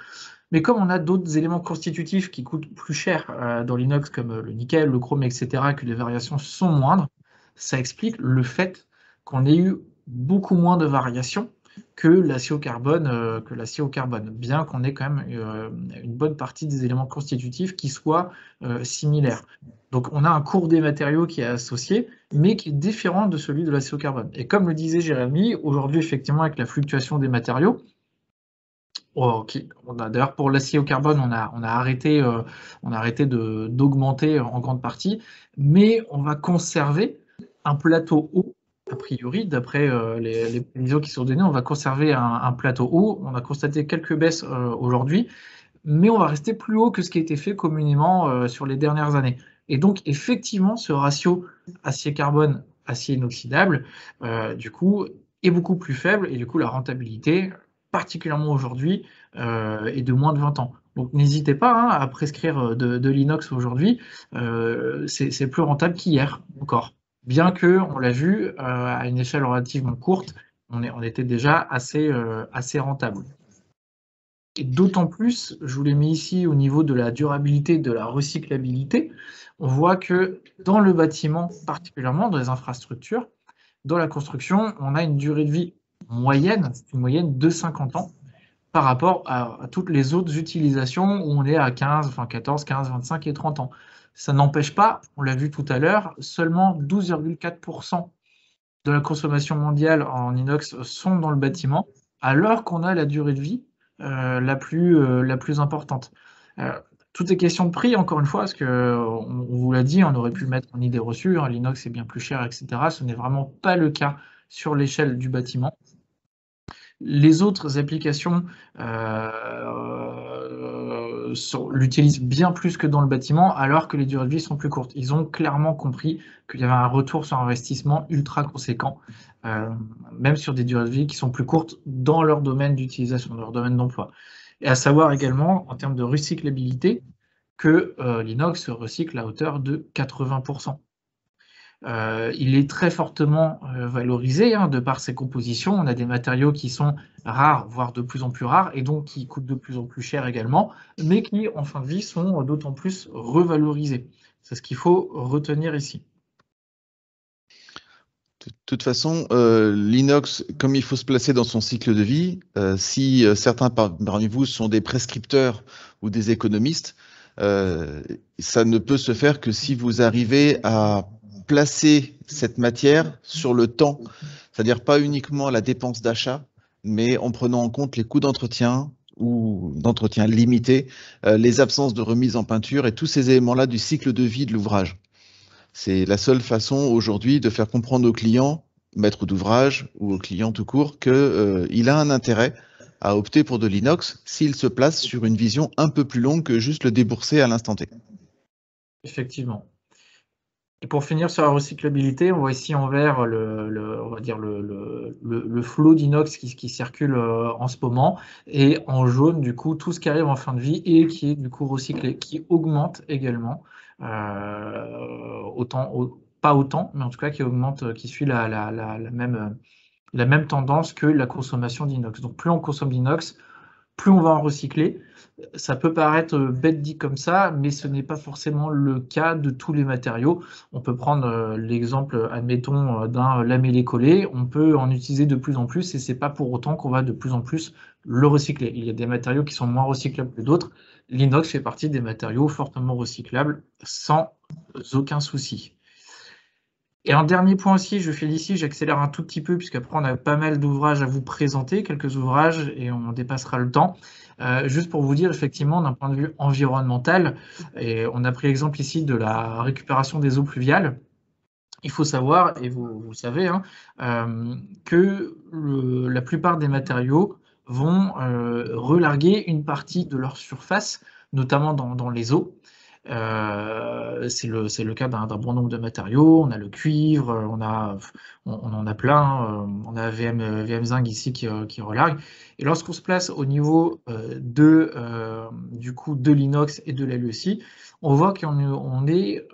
Mais comme on a d'autres éléments constitutifs qui coûtent plus cher dans l'inox, comme le nickel, le chrome, etc., que les variations sont moindres, ça explique le fait qu'on ait eu beaucoup moins de variations que l'acier au carbone, bien qu'on ait quand même une bonne partie des éléments constitutifs qui soient similaires. Donc on a un cours des matériaux qui est associé, mais qui est différent de celui de l'acier au carbone. Et comme le disait Jérémy, aujourd'hui, effectivement, avec la fluctuation des matériaux, d'ailleurs, pour l'acier au carbone, on a arrêté d'augmenter en grande partie, mais on va conserver un plateau haut, a priori, d'après les prévisions qui sont données, on va conserver un plateau haut. On a constaté quelques baisses aujourd'hui, mais on va rester plus haut que ce qui a été fait communément sur les dernières années. Et donc, effectivement, ce ratio acier-carbone, acier inoxydable, du coup, est beaucoup plus faible, et du coup, la rentabilité, particulièrement aujourd'hui, est de moins de 20 ans. Donc n'hésitez pas à prescrire de l'inox aujourd'hui, c'est plus rentable qu'hier encore. Bien que, on l'a vu, à une échelle relativement courte, on était déjà assez rentable. Et d'autant plus, je vous l'ai mis ici au niveau de la durabilité, de la recyclabilité, on voit que dans le bâtiment, particulièrement dans les infrastructures, dans la construction, on a une durée de vie moyenne, c'est une moyenne de 50 ans, par rapport à toutes les autres utilisations où on est à 14, 15, 25 et 30 ans. Ça n'empêche pas, on l'a vu tout à l'heure, seulement 12,4% de la consommation mondiale en inox sont dans le bâtiment, alors qu'on a la durée de vie la plus importante. Tout est question de prix, encore une fois, parce qu'on vous l'a dit, on aurait pu le mettre en idée reçue, l'inox est bien plus cher, etc. Ce n'est vraiment pas le cas sur l'échelle du bâtiment. Les autres applications l'utilisent bien plus que dans le bâtiment, alors que les durées de vie sont plus courtes. Ils ont clairement compris qu'il y avait un retour sur investissement ultra conséquent, même sur des durées de vie qui sont plus courtes dans leur domaine d'utilisation, dans leur domaine d'emploi. Et à savoir également, en termes de recyclabilité, que l'inox se recycle à hauteur de 80%. Il est très fortement valorisé de par ses compositions. On a des matériaux qui sont rares, voire de plus en plus rares, et donc qui coûtent de plus en plus cher également, mais qui, en fin de vie, sont d'autant plus revalorisés. C'est ce qu'il faut retenir ici. De toute façon, l'inox, comme il faut se placer dans son cycle de vie, si certains parmi vous sont des prescripteurs ou des économistes, ça ne peut se faire que si vous arrivez à placer cette matière sur le temps, c'est-à-dire pas uniquement la dépense d'achat, mais en prenant en compte les coûts d'entretien ou d'entretien limité, les absences de remise en peinture et tous ces éléments-là du cycle de vie de l'ouvrage. C'est la seule façon aujourd'hui de faire comprendre aux clients, maîtres d'ouvrage ou aux clients tout court, qu'il a un intérêt à opter pour de l'inox s'il se place sur une vision un peu plus longue que juste le débourser à l'instant T. Effectivement. Et pour finir sur la recyclabilité, on voit ici en vert on va dire le flot d'inox qui circule en ce moment, et en jaune, du coup, tout ce qui arrive en fin de vie et qui est du coup recyclé, qui augmente également, pas autant, mais en tout cas qui augmente, qui suit la même tendance que la consommation d'inox. Donc plus on consomme d'inox, plus on va en recycler. Ça peut paraître bête dit comme ça, mais ce n'est pas forcément le cas de tous les matériaux. On peut prendre l'exemple, admettons, d'un lamellé-collé. On peut en utiliser de plus en plus et ce n'est pas pour autant qu'on va de plus en plus le recycler. Il y a des matériaux qui sont moins recyclables que d'autres. L'inox fait partie des matériaux fortement recyclables sans aucun souci. Et un dernier point aussi, je fais d'ici, j'accélère un tout petit peu, puisqu'après on a pas mal d'ouvrages à vous présenter, quelques ouvrages, et on dépassera le temps. Juste pour vous dire, effectivement, d'un point de vue environnemental, et on a pris l'exemple ici de la récupération des eaux pluviales. Il faut savoir, et vous savez, que la plupart des matériaux vont relarguer une partie de leur surface, notamment dans les eaux. C'est le cas d'un bon nombre de matériaux. On a le cuivre, on en a plein. On a VM Zinc ici qui relargue. Et lorsqu'on se place au niveau du coup de l'inox et de l'LEC, on voit qu'on est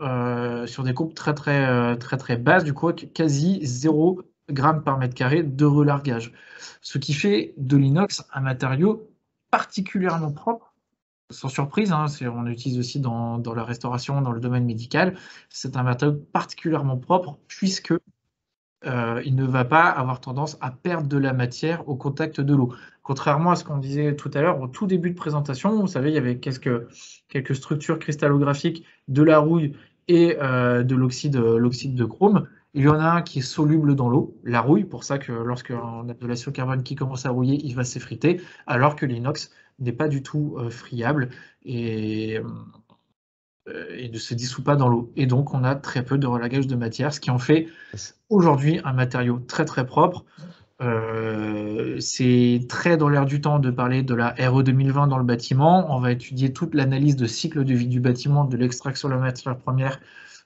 sur des courbes très basses, du coup quasi 0 grammes par mètre carré de relargage. Ce qui fait de l'inox un matériau particulièrement propre. Sans surprise, on utilise aussi dans la restauration, dans le domaine médical. C'est un matériau particulièrement propre puisque il ne va pas avoir tendance à perdre de la matière au contact de l'eau. Contrairement à ce qu'on disait tout à l'heure au tout début de présentation, vous savez, il y avait quelques structures cristallographiques de la rouille et de l'oxyde de chrome. Il y en a un qui est soluble dans l'eau, la rouille, pour ça que lorsqu'on a de l'acide carbone qui commence à rouiller, il va s'effriter, alors que l'inox n'est pas du tout friable et ne se dissout pas dans l'eau. Et donc, on a très peu de relagage de matière, ce qui en fait aujourd'hui un matériau très propre. C'est très dans l'air du temps de parler de la RE 2020 dans le bâtiment. On va étudier toute l'analyse de cycle de vie du bâtiment, de l'extraction de la matière première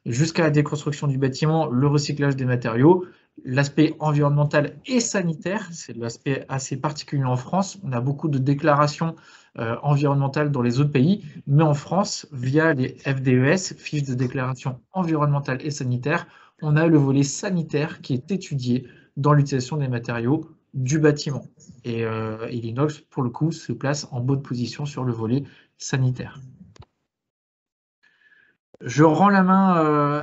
jusqu'à la déconstruction du bâtiment, le recyclage des matériaux, l'aspect environnemental et sanitaire. C'est l'aspect assez particulier en France. On a beaucoup de déclarations environnementales dans les autres pays, mais en France, via les FDES, fiches de déclaration environnementale et sanitaire, on a le volet sanitaire qui est étudié dans l'utilisation des matériaux du bâtiment. Et l'inox, pour le coup, se place en bonne position sur le volet sanitaire. Je rends la main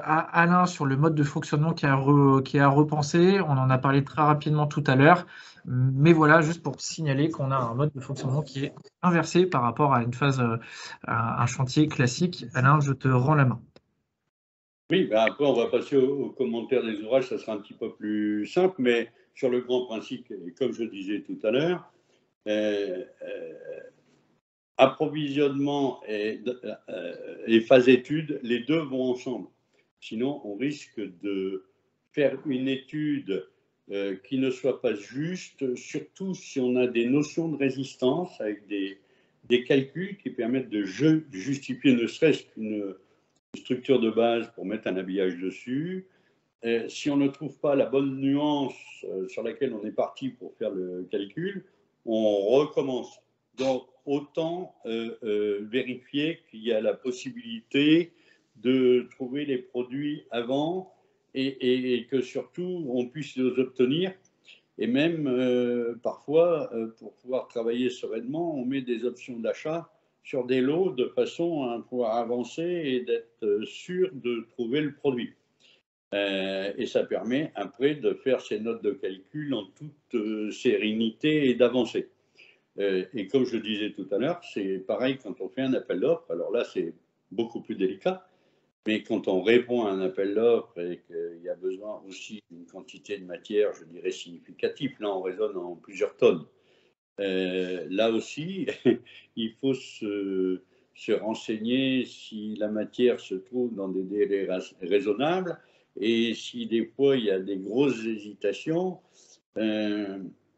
à Alain sur le mode de fonctionnement qui est à repenser. On en a parlé très rapidement tout à l'heure. Mais voilà, juste pour signaler qu'on a un mode de fonctionnement qui est inversé par rapport à une phase, à un chantier classique. Alain, je te rends la main. Oui, après, on va passer aux commentaires des ouvrages. Ça sera un petit peu plus simple, mais sur le grand principe, comme je disais tout à l'heure, approvisionnement et phase étude, les deux vont ensemble. Sinon, on risque de faire une étude qui ne soit pas juste, surtout si on a des notions de résistance avec des calculs qui permettent de justifier ne serait-ce qu'une structure de base pour mettre un habillage dessus. Si on ne trouve pas la bonne nuance sur laquelle on est parti pour faire le calcul, on recommence. Donc, autant vérifier qu'il y a la possibilité de trouver les produits avant et que surtout on puisse les obtenir. Et même parfois, pour pouvoir travailler sereinement, on met des options d'achat sur des lots de façon à pouvoir avancer et d'être sûr de trouver le produit. Et ça permet après de faire ces notes de calcul en toute sérénité et d'avancer. Et comme je disais tout à l'heure, c'est pareil quand on fait un appel d'offres. Alors là, c'est beaucoup plus délicat. Mais quand on répond à un appel d'offres et qu'il y a besoin aussi d'une quantité de matière, je dirais, significative, là, on raisonne en plusieurs tonnes. Là aussi, il faut se renseigner si la matière se trouve dans des délais raisonnables et si des fois il y a des grosses hésitations,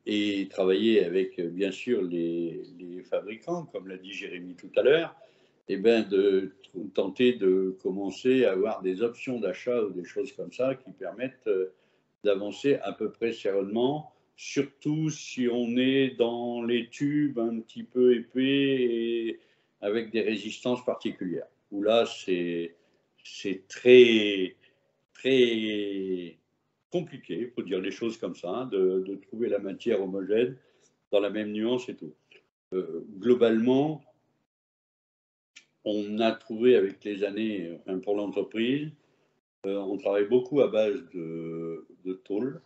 et travailler avec bien sûr les fabricants, comme l'a dit Jérémy tout à l'heure, et de tenter de commencer à avoir des options d'achat ou des choses comme ça qui permettent d'avancer à peu près sereinement, surtout si on est dans les tubes un petit peu épais et avec des résistances particulières, où là c'est très compliqué, il faut dire les choses comme ça, de trouver la matière homogène dans la même nuance et tout. Globalement, on a trouvé avec les années, enfin pour l'entreprise, on travaille beaucoup à base de tôle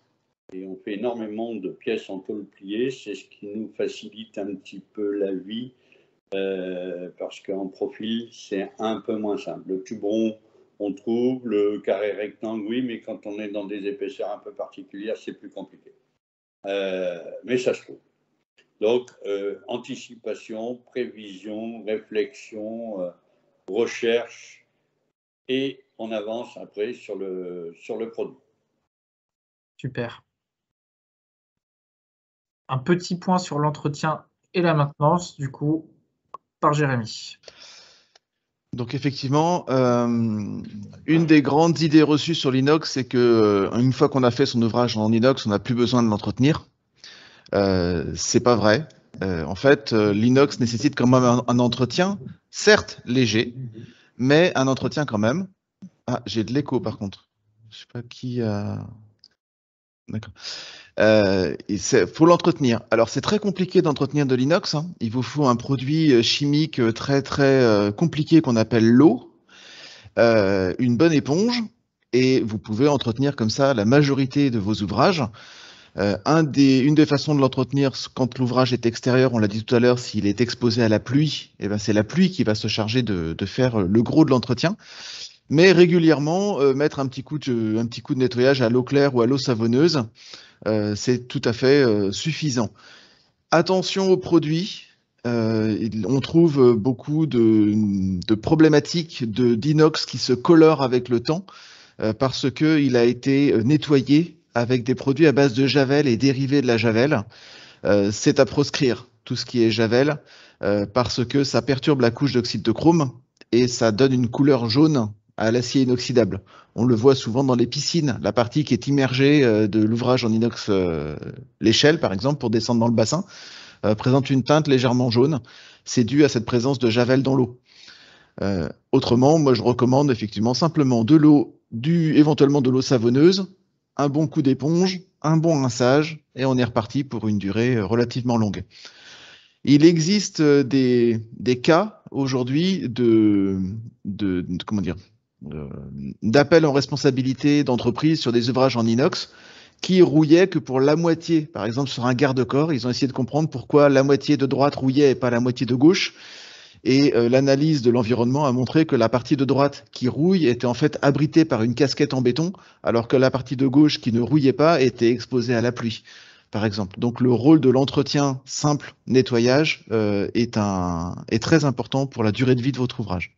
et on fait énormément de pièces en tôle pliée. C'est ce qui nous facilite un petit peu la vie parce qu'en profil, c'est un peu moins simple. Le tube rond, on trouve, le carré rectangle, oui, mais quand on est dans des épaisseurs un peu particulières, c'est plus compliqué. Mais ça se trouve. Donc, anticipation, prévision, réflexion, recherche, et on avance après sur le produit. Super. Un petit point sur l'entretien et la maintenance, du coup, par Jérémy. Donc effectivement, une des grandes idées reçues sur l'inox, c'est que une fois qu'on a fait son ouvrage en inox, on n'a plus besoin de l'entretenir. C'est pas vrai. En fait, l'inox nécessite quand même un entretien, certes léger, mais un entretien quand même. Ah, j'ai de l'écho par contre. Je sais pas qui a. D'accord. Il faut l'entretenir. Alors c'est très compliqué d'entretenir de l'inox. Hein. Il vous faut un produit chimique très compliqué qu'on appelle l'eau, une bonne éponge, et vous pouvez entretenir comme ça la majorité de vos ouvrages. Une des façons de l'entretenir quand l'ouvrage est extérieur, on l'a dit tout à l'heure, s'il est exposé à la pluie, eh ben c'est la pluie qui va se charger de faire le gros de l'entretien. Mais régulièrement, mettre un petit coup de nettoyage à l'eau claire ou à l'eau savonneuse, c'est tout à fait suffisant. Attention aux produits. On trouve beaucoup de problématiques d'inox qui se colorent avec le temps parce qu'il a été nettoyé avec des produits à base de javel et dérivés de la javel. C'est à proscrire, tout ce qui est javel, parce que ça perturbe la couche d'oxyde de chrome et ça donne une couleur jaune à l'acier inoxydable. On le voit souvent dans les piscines, la partie qui est immergée de l'ouvrage en inox, l'échelle par exemple, pour descendre dans le bassin, présente une teinte légèrement jaune. C'est dû à cette présence de javel dans l'eau. Autrement, moi je recommande effectivement simplement de l'eau, éventuellement de l'eau savonneuse, un bon coup d'éponge, un bon rinçage, et on est reparti pour une durée relativement longue. Il existe des cas aujourd'hui d'appel en responsabilité d'entreprise sur des ouvrages en inox qui rouillaient que pour la moitié. Par exemple, sur un garde-corps, ils ont essayé de comprendre pourquoi la moitié de droite rouillait et pas la moitié de gauche. Et l'analyse de l'environnement a montré que la partie de droite qui rouille était en fait abritée par une casquette en béton, alors que la partie de gauche qui ne rouillait pas était exposée à la pluie, par exemple. Donc le rôle de l'entretien simple, nettoyage, est très important pour la durée de vie de votre ouvrage.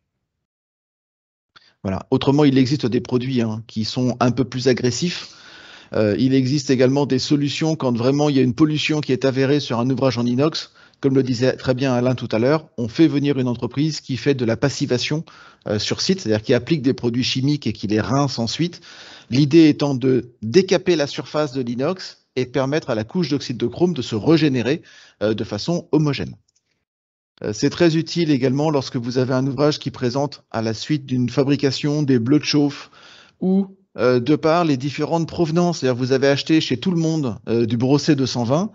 Voilà. Autrement, il existe des produits qui sont un peu plus agressifs. Il existe également des solutions quand vraiment il y a une pollution qui est avérée sur un ouvrage en inox, comme le disait très bien Alain tout à l'heure, on fait venir une entreprise qui fait de la passivation sur site, c'est-à-dire qui applique des produits chimiques et qui les rince ensuite. L'idée étant de décaper la surface de l'inox et permettre à la couche d'oxyde de chrome de se régénérer de façon homogène. C'est très utile également lorsque vous avez un ouvrage qui présente à la suite d'une fabrication des bleus de chauffe ou de par les différentes provenances. C'est-à-dire vous avez acheté chez tout le monde du brossé 220,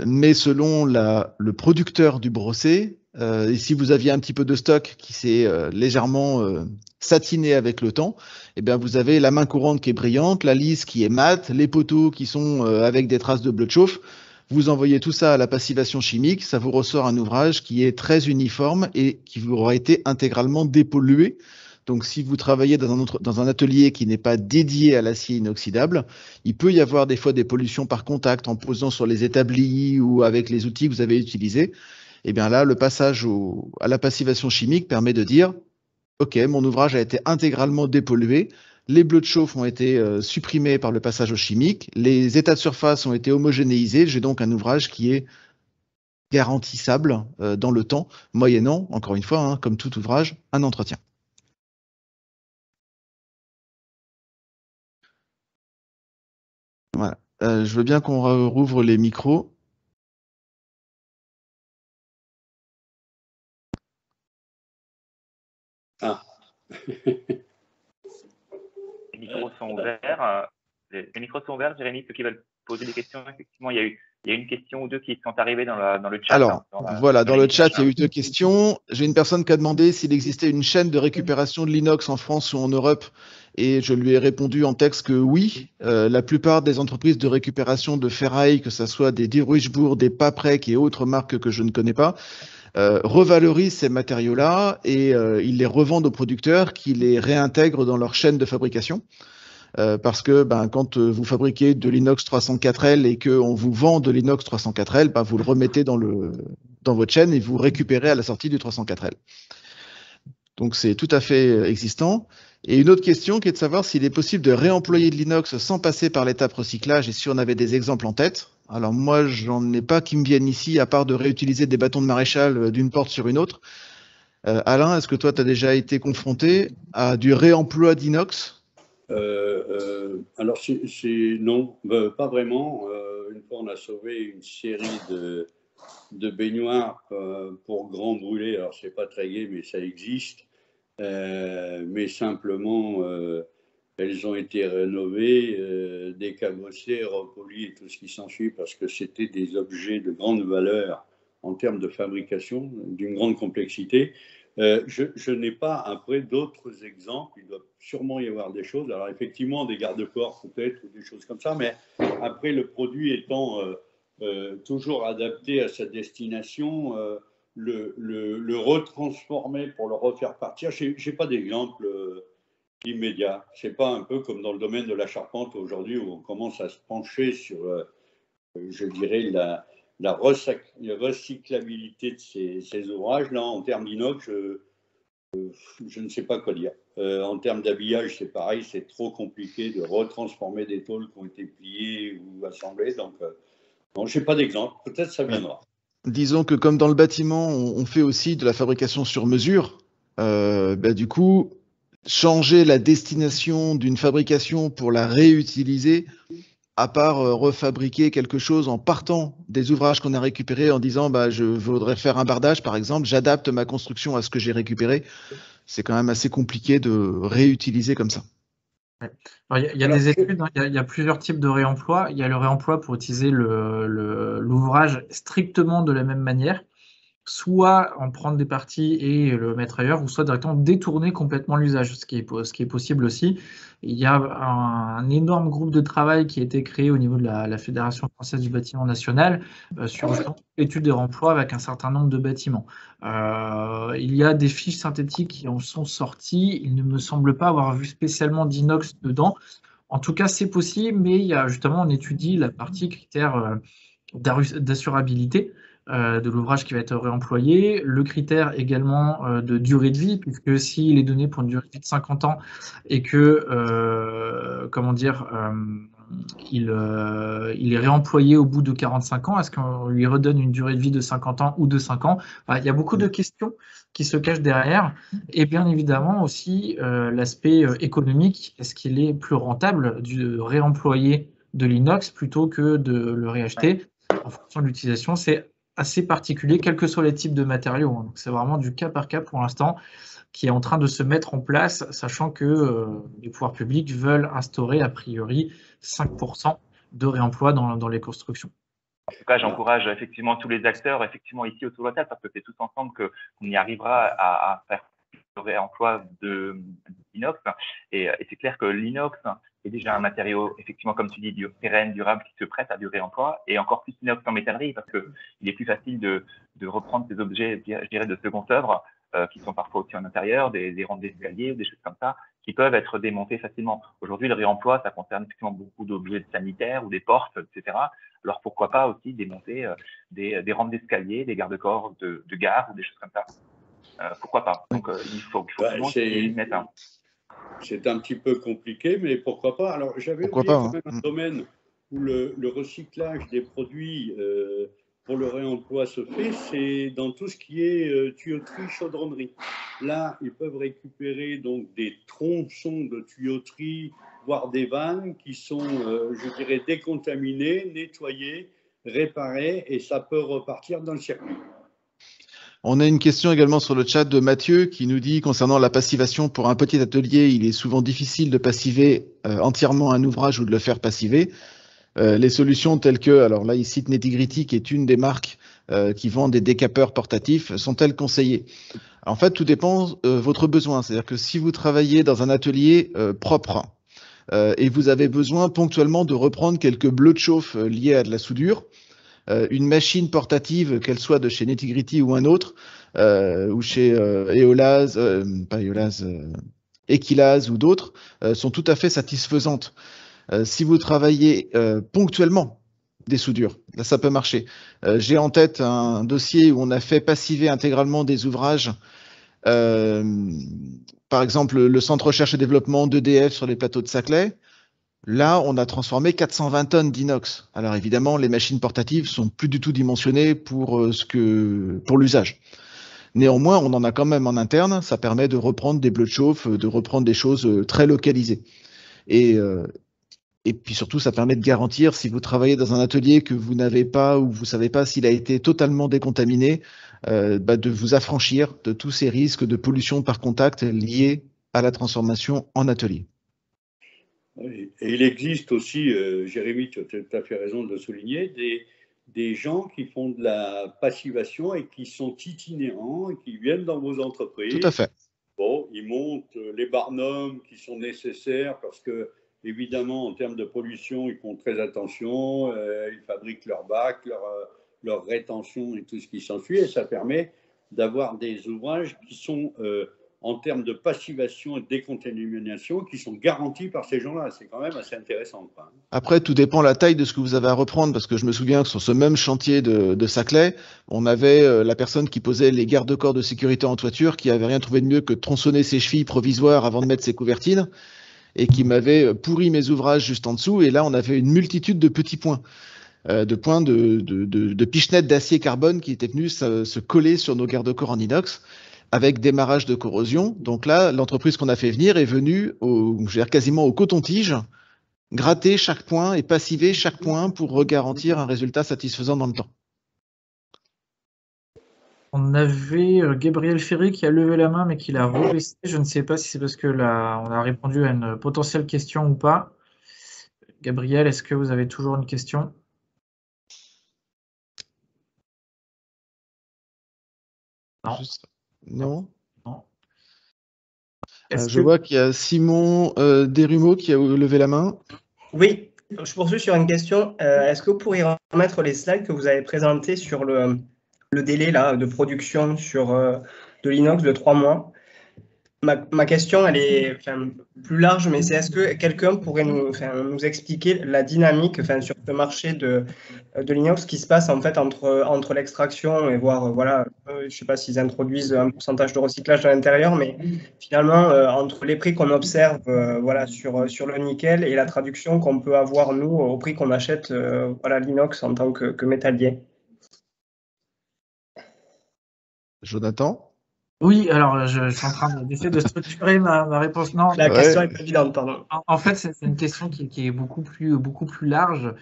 mais selon le producteur du brossé, et si vous aviez un petit peu de stock qui s'est légèrement satiné avec le temps, eh bien vous avez la main courante qui est brillante, la lisse qui est mate, les poteaux qui sont avec des traces de bleu de chauffe. Vous envoyez tout ça à la passivation chimique, ça vous ressort un ouvrage qui est très uniforme et qui vous aura été intégralement dépollué. Donc, si vous travaillez dans un atelier qui n'est pas dédié à l'acier inoxydable, il peut y avoir des fois des pollutions par contact en posant sur les établis ou avec les outils que vous avez utilisés. Et bien là, le passage à la passivation chimique permet de dire « Ok, mon ouvrage a été intégralement dépollué, les bleus de chauffe ont été supprimés par le passage au chimique, les états de surface ont été homogénéisés, j'ai donc un ouvrage qui est garantissable dans le temps, moyennant, encore une fois, hein, comme tout ouvrage, un entretien. » Voilà. Je veux bien qu'on rouvre les micros. Ah. Les micros sont ouverts. Les micros sont ouverts, Jérémy, ceux qui veulent poser des questions. Effectivement, il y a une question ou deux qui sont arrivées dans le chat. Alors, voilà, dans le chat, il y a eu 2 questions. J'ai une personne qui a demandé s'il existait une chaîne de récupération de l'inox en France ou en Europe. Et je lui ai répondu en texte que oui, la plupart des entreprises de récupération de ferraille, que ce soit des Dieruijsbourg, des Paprec et autres marques que je ne connais pas, revalorisent ces matériaux-là et ils les revendent aux producteurs qui les réintègrent dans leur chaîne de fabrication. Parce que quand vous fabriquez de l'inox 304L et qu'on vous vend de l'inox 304L, vous le remettez dans votre chaîne et vous récupérez à la sortie du 304L. Donc c'est tout à fait existant. Et une autre question qui est de savoir s'il est possible de réemployer de l'inox sans passer par l'étape recyclage et si on avait des exemples en tête. Alors moi, j'en ai pas qui me viennent ici, à part de réutiliser des bâtons de maréchal d'une porte sur une autre. Alain, est-ce que toi, tu as déjà été confronté à du réemploi d'inox ? Alors, non, pas vraiment. Une fois, on a sauvé une série de baignoires pour grands brûlés. Alors, c'est pas très gai, mais ça existe. Mais simplement, elles ont été rénovées, décabossées, repolies et tout ce qui s'ensuit parce que c'était des objets de grande valeur en termes de fabrication, d'une grande complexité. Je n'ai pas après d'autres exemples. Il doit sûrement y avoir des choses. Alors effectivement, des garde-corps peut-être ou des choses comme ça, mais après le produit étant toujours adapté à sa destination, le retransformer pour le refaire partir, je n'ai pas d'exemple immédiat. C'est pas un peu comme dans le domaine de la charpente aujourd'hui où on commence à se pencher sur, je dirais, la recyclabilité de ces ouvrages. Là, en termes d'inox, je ne sais pas quoi dire. En termes d'habillage, c'est pareil, c'est trop compliqué de retransformer des tôles qui ont été pliées ou assemblées. Donc, non, je n'ai pas d'exemple. Peut-être ça viendra. Disons que comme dans le bâtiment, on fait aussi de la fabrication sur mesure. Du coup, changer la destination d'une fabrication pour la réutiliser, à part refabriquer quelque chose en partant des ouvrages qu'on a récupérés en disant je voudrais faire un bardage par exemple, j'adapte ma construction à ce que j'ai récupéré, c'est quand même assez compliqué de réutiliser comme ça. Il y a des études, hein, il y a plusieurs types de réemploi. Il y a le réemploi pour utiliser l'ouvrage strictement de la même manière, soit en prendre des parties et le mettre ailleurs, ou soit directement détourner complètement l'usage, ce qui est possible aussi. Il y a un énorme groupe de travail qui a été créé au niveau de la Fédération française du bâtiment national sur l'étude des réemplois avec un certain nombre de bâtiments. Il y a des fiches synthétiques qui en sont sorties. Il ne me semble pas avoir vu spécialement d'inox dedans. En tout cas, c'est possible, mais il y a justement, on étudie la partie critère d'assurabilité de l'ouvrage qui va être réemployé, le critère également de durée de vie, puisque s'il est donné pour une durée de vie de 50 ans et que, il est réemployé au bout de 45 ans? Est-ce qu'on lui redonne une durée de vie de 50 ans ou de 5 ans? Enfin, il y a beaucoup de questions qui se cachent derrière. Et bien évidemment aussi l'aspect économique. Est-ce qu'il est plus rentable de réemployer de l'inox plutôt que de le réacheter? En fonction de l'utilisation, c'est assez particulier, quels que soient les types de matériaux. Donc c'est vraiment du cas par cas pour l'instant qui est en train de se mettre en place, sachant que les pouvoirs publics veulent instaurer a priori 5% de réemploi dans les constructions. En tout cas, j'encourage effectivement tous les acteurs, effectivement ici autour de la table, parce que c'est tous ensemble qu'on y arrivera à faire le réemploi de l'inox. Et c'est clair que l'inox est déjà un matériau, effectivement, comme tu dis, pérenne, durable, qui se prête à du réemploi, et encore plus l'inox en métallerie, parce qu'il est plus facile de reprendre ces objets, je dirais, de seconde œuvre, qui sont parfois aussi en intérieur, des rampes d'escalier ou des choses comme ça, qui peuvent être démontés facilement. Aujourd'hui, le réemploi, ça concerne effectivement beaucoup d'objets sanitaires ou des portes, etc. Alors pourquoi pas aussi démonter des rampes d'escalier, des garde-corps de gare ou des choses comme ça. Pourquoi pas? Donc il faut qu'ils mettent un. C'est un petit peu compliqué, mais pourquoi pas? Alors j'avais oublié quand même un domaine où le recyclage des produits pour le réemploi se fait, c'est dans tout ce qui est tuyauterie, chaudronnerie. Là, ils peuvent récupérer donc des tronçons de tuyauterie, voire des vannes qui sont, je dirais, décontaminés, nettoyés, réparés, et ça peut repartir dans le circuit. On a une question également sur le chat de Mathieu qui nous dit concernant la passivation pour un petit atelier, il est souvent difficile de passiver entièrement un ouvrage ou de le faire passiver. Les solutions telles que, alors là il cite Nitty-Gritty qui est une des marques qui vend des décapeurs portatifs, sont-elles conseillées? En fait, tout dépend de votre besoin. C'est-à-dire que si vous travaillez dans un atelier propre et vous avez besoin ponctuellement de reprendre quelques bleus de chauffe liés à de la soudure, une machine portative, qu'elle soit de chez Nitty-Gritty ou un autre, ou chez Equilaz ou d'autres, sont tout à fait satisfaisantes. Si vous travaillez ponctuellement des soudures, là ça peut marcher. J'ai en tête un dossier où on a fait passiver intégralement des ouvrages, par exemple le centre recherche et développement d'EDF sur les plateaux de Saclay. Là, on a transformé 420 tonnes d'inox. Alors évidemment, les machines portatives sont plus du tout dimensionnées pour l'usage. Néanmoins, on en a quand même en interne. Ça permet de reprendre des bleus de chauffe, de reprendre des choses très localisées. Et puis surtout, ça permet de garantir, si vous travaillez dans un atelier que vous n'avez pas ou vous ne savez pas s'il a été totalement décontaminé, de vous affranchir de tous ces risques de pollution par contact liés à la transformation en atelier. Et il existe aussi, Jérémy, tu as tout à fait raison de le souligner, des gens qui font de la passivation et qui sont itinérants et qui viennent dans vos entreprises. Tout à fait. Bon, ils montent les barnums qui sont nécessaires parce que, évidemment, en termes de pollution, ils font très attention, ils fabriquent leurs bacs, leur rétention et tout ce qui s'ensuit, et ça permet d'avoir des ouvrages qui sont, en termes de passivation et de décontamination, qui sont garantis par ces gens-là. C'est quand même assez intéressant, quoi. Après, tout dépend de la taille de ce que vous avez à reprendre, parce que je me souviens que sur ce même chantier de Saclay, on avait la personne qui posait les garde-corps de sécurité en toiture, qui avait rien trouvé de mieux que de tronçonner ses chevilles provisoires avant de mettre ses couvertines, et qui m'avait pourri mes ouvrages juste en dessous. Et là, on avait une multitude de petits points, de pichenettes d'acier carbone qui étaient venus se coller sur nos garde-corps en inox, avec démarrage de corrosion. Donc là, l'entreprise qu'on a fait venir est venue quasiment au coton-tige, gratter chaque point et passiver chaque point pour garantir un résultat satisfaisant dans le temps. On avait Gabriel Ferry qui a levé la main mais qui l'a rebaissé. Je ne sais pas si c'est parce que là, on a répondu à une potentielle question ou pas. Gabriel, est-ce que vous avez toujours une question? Non. Non. Non. Je vois qu'il y a Simon Desrumeaux qui a levé la main. Oui, je poursuis sur une question. Est-ce que vous pourriez remettre les slides que vous avez présentés sur le délai là, de production sur de l'inox de 3 mois? Ma question, elle est plus large, mais c'est est-ce que quelqu'un pourrait nous expliquer la dynamique sur ce marché de l'inox qui se passe en fait entre l'extraction et voir, voilà, je ne sais pas s'ils introduisent un pourcentage de recyclage à l'intérieur, mais finalement, entre les prix qu'on observe voilà, sur le nickel et la traduction qu'on peut avoir, nous, au prix qu'on achète voilà, l'inox en tant que métallier. Jonathan? Oui, alors je suis en train d'essayer de structurer ma réponse. Non, La question est pas évidente, pardon. En fait, c'est une question qui est beaucoup plus large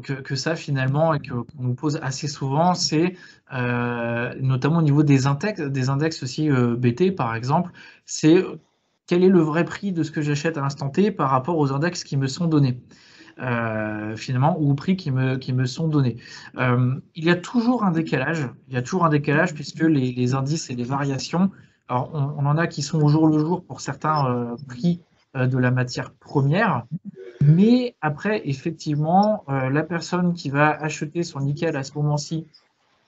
que ça finalement et qu'on nous pose assez souvent. C'est notamment au niveau des index aussi BT par exemple. C'est quel est le vrai prix de ce que j'achète à l'instant T par rapport aux index qui me sont donnés. Finalement, ou aux prix qui me sont donnés. Il y a toujours un décalage. Il y a toujours un décalage puisque les indices et les variations, alors on en a qui sont au jour le jour pour certains prix de la matière première, mais après, effectivement, la personne qui va acheter son nickel à ce moment-ci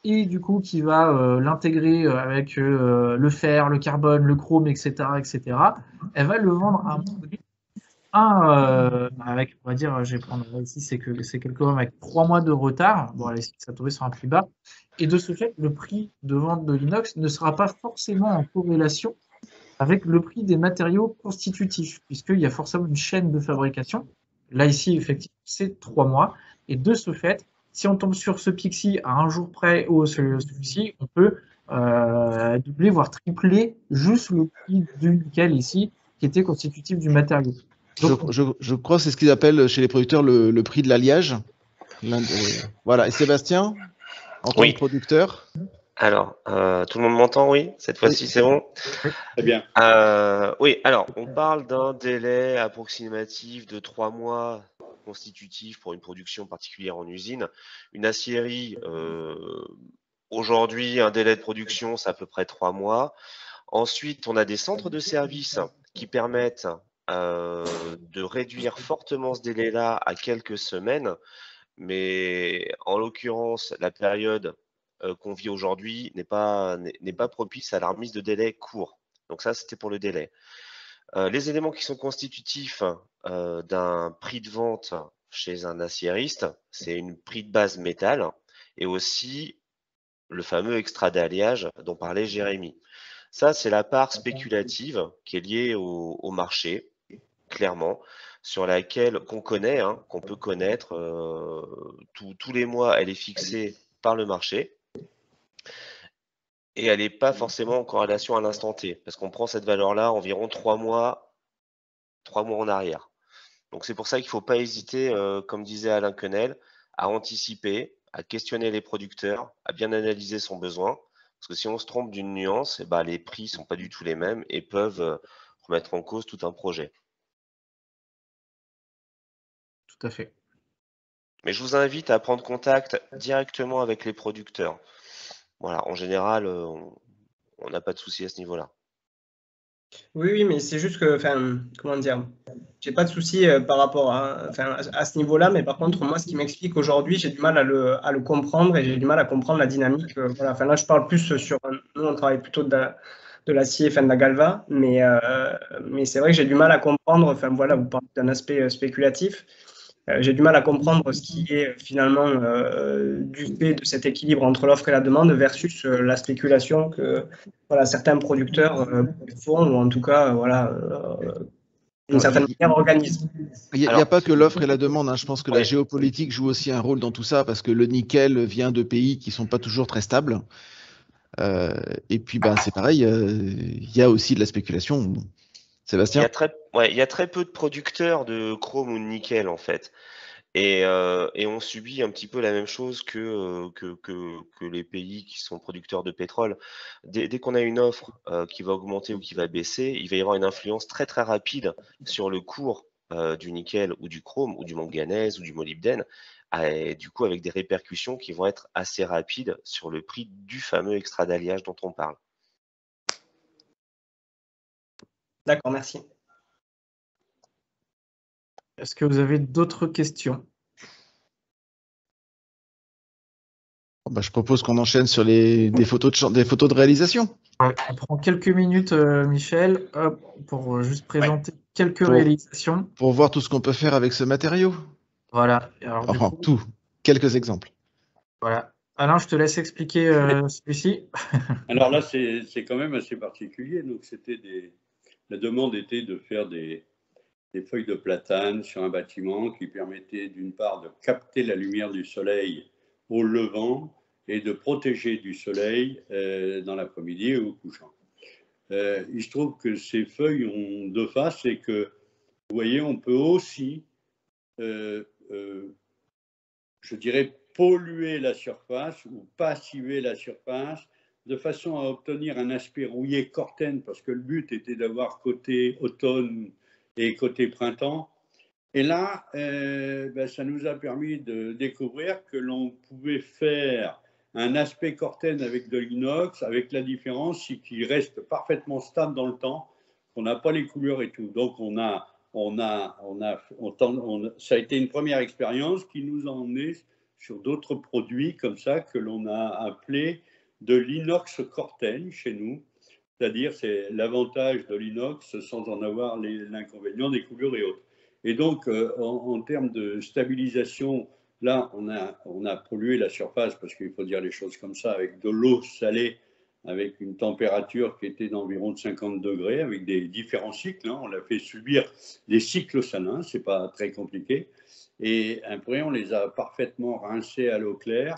et du coup qui va l'intégrer avec le fer, le carbone, le chrome, etc., elle va le vendre à un prix avec, on va dire, je vais prendre ici, c'est quelque chose avec 3 mois de retard. Bon, allez, ça tombait sur un prix bas. Et de ce fait, le prix de vente de l'inox ne sera pas forcément en corrélation avec le prix des matériaux constitutifs, puisqu'il y a forcément une chaîne de fabrication. Là, ici, effectivement, c'est 3 mois. Et de ce fait, si on tombe sur ce pic-ci à un jour près ou celui-ci, on peut doubler, voire tripler juste le prix du nickel ici, qui était constitutif du matériau. Donc, je crois que c'est ce qu'ils appellent chez les producteurs le prix de l'alliage. Voilà. Et Sébastien, en tant que producteur? Alors, tout le monde m'entend, oui? Cette fois-ci, c'est bon? Très bien. Oui, alors, on parle d'un délai approximatif de 3 mois constitutif pour une production particulière en usine. Une aciérie, aujourd'hui, un délai de production, c'est à peu près 3 mois. Ensuite, on a des centres de service qui permettent de réduire fortement ce délai-là à quelques semaines. Mais en l'occurrence, la période qu'on vit aujourd'hui n'est pas propice à la remise de délai court. Donc ça, c'était pour le délai. Les éléments qui sont constitutifs d'un prix de vente chez un aciériste, c'est une prix de base métal et aussi le fameux extra d'alliage dont parlait Jérémy. Ça, c'est la part spéculative qui est liée au marché, clairement, sur laquelle qu'on connaît, qu'on peut connaître tous les mois, elle est fixée par le marché et elle n'est pas forcément en corrélation à l'instant T, parce qu'on prend cette valeur-là environ 3 mois en arrière. Donc c'est pour ça qu'il ne faut pas hésiter, comme disait Alain Quenel, à anticiper, à questionner les producteurs, à bien analyser son besoin, parce que si on se trompe d'une nuance, les prix ne sont pas du tout les mêmes et peuvent remettre en cause tout un projet. Tout à fait. Mais je vous invite à prendre contact directement avec les producteurs. Voilà, en général, on n'a pas de souci à ce niveau-là. Oui, mais c'est juste que, comment dire, j'ai pas de souci par rapport à ce niveau-là, mais par contre, moi, ce qui m'explique aujourd'hui, j'ai du mal à le comprendre et j'ai du mal à comprendre la dynamique. Voilà, là, je parle plus sur, nous, on travaille plutôt de l'acier, de la galva, mais c'est vrai que j'ai du mal à comprendre, voilà, vous parlez d'un aspect spéculatif. J'ai du mal à comprendre ce qui est finalement du fait de cet équilibre entre l'offre et la demande versus la spéculation que voilà, certains producteurs font, ou en tout cas, d'une certaine manière organisent. Il n'y a pas que l'offre et la demande. Je pense que la géopolitique joue aussi un rôle dans tout ça, parce que le nickel vient de pays qui ne sont pas toujours très stables. Et puis, c'est pareil, il y a aussi de la spéculation. Sébastien? Il y a très peu de producteurs de chrome ou de nickel, en fait. Et on subit un petit peu la même chose que les pays qui sont producteurs de pétrole. Dès qu'on a une offre qui va augmenter ou qui va baisser, il va y avoir une influence très très rapide sur le cours du nickel ou du chrome ou du manganèse ou du molybdène, et du coup avec des répercussions qui vont être assez rapides sur le prix du fameux extra d'alliage dont on parle. D'accord, merci. Est-ce que vous avez d'autres questions? Bah, je propose qu'on enchaîne sur des photos de réalisation. Ouais, on prend quelques minutes, Michel, hop, pour juste présenter quelques réalisations. Pour voir tout ce qu'on peut faire avec ce matériau. Voilà. Alors, enfin, quelques exemples. Voilà. Alain, je te laisse expliquer celui-ci. Alors là, c'est quand même assez particulier. Donc, la demande était de faire des feuilles de platane sur un bâtiment qui permettaient d'une part de capter la lumière du soleil au levant et de protéger du soleil dans l'après-midi ou au couchant. Il se trouve que ces feuilles ont deux faces et que, vous voyez, on peut aussi, je dirais, polluer la surface ou passiver la surface de façon à obtenir un aspect rouillé corten, parce que le but était d'avoir côté automne et côté printemps. Et là, ça nous a permis de découvrir que l'on pouvait faire un aspect corten avec de l'inox, avec la différence qu'il reste parfaitement stable dans le temps, qu'on n'a pas les couleurs et tout. Donc, ça a été une première expérience qui nous a emmené sur d'autres produits comme ça que l'on a appelé de l'inox corten chez nous. C'est-à-dire, c'est l'avantage de l'inox sans en avoir l'inconvénient des couleurs et autres. Et donc, en termes de stabilisation, là, on a pollué la surface, parce qu'il faut dire les choses comme ça, avec de l'eau salée, avec une température qui était d'environ 50 degrés, avec des différents cycles. On l'a fait subir des cycles salins, ce n'est pas très compliqué. Et après, on les a parfaitement rincés à l'eau claire,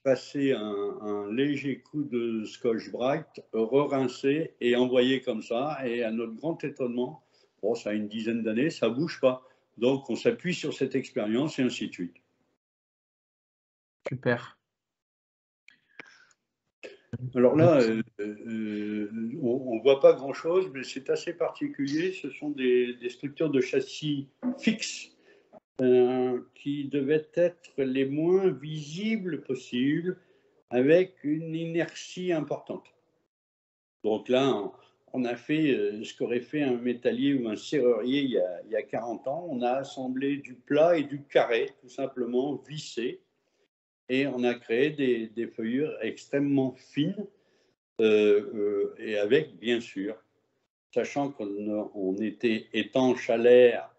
passé un léger coup de Scotch-Brite, re-rincé et envoyé comme ça. Et à notre grand étonnement, bon, ça a une dizaine d'années, ça ne bouge pas. Donc, on s'appuie sur cette expérience et ainsi de suite. Super. Alors là, on ne voit pas grand-chose, mais c'est assez particulier. Ce sont des structures de châssis fixes qui devaient être les moins visibles possibles, avec une inertie importante. Donc là, on a fait ce qu'aurait fait un métallier ou un serrurier il y a 40 ans. On a assemblé du plat et du carré, tout simplement vissé, et on a créé des feuillures extrêmement fines, et avec, bien sûr, sachant qu'on était étanche à l'air,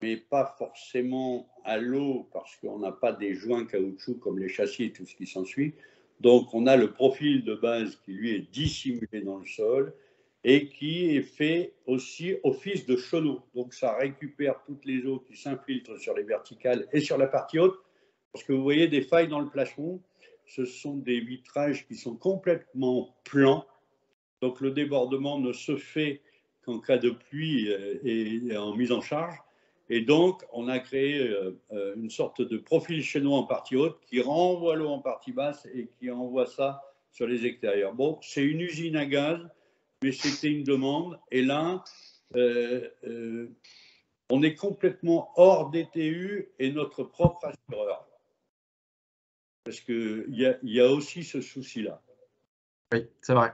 mais pas forcément à l'eau, parce qu'on n'a pas des joints caoutchouc comme les châssis et tout ce qui s'ensuit. Donc, on a le profil de base qui, lui, est dissimulé dans le sol et qui est fait aussi office de chenot. Donc, ça récupère toutes les eaux qui s'infiltrent sur les verticales et sur la partie haute, parce que vous voyez des failles dans le plafond. Ce sont des vitrages qui sont complètement plans. Donc, le débordement ne se fait qu'en cas de pluie et en mise en charge. Et donc, on a créé une sorte de profil chenot en partie haute qui renvoie l'eau en partie basse et qui envoie ça sur les extérieurs. Bon, c'est une usine à gaz, mais c'était une demande. Et là, on est complètement hors DTU et notre propre assureur. Parce qu'il y a aussi ce souci-là. Oui, c'est vrai.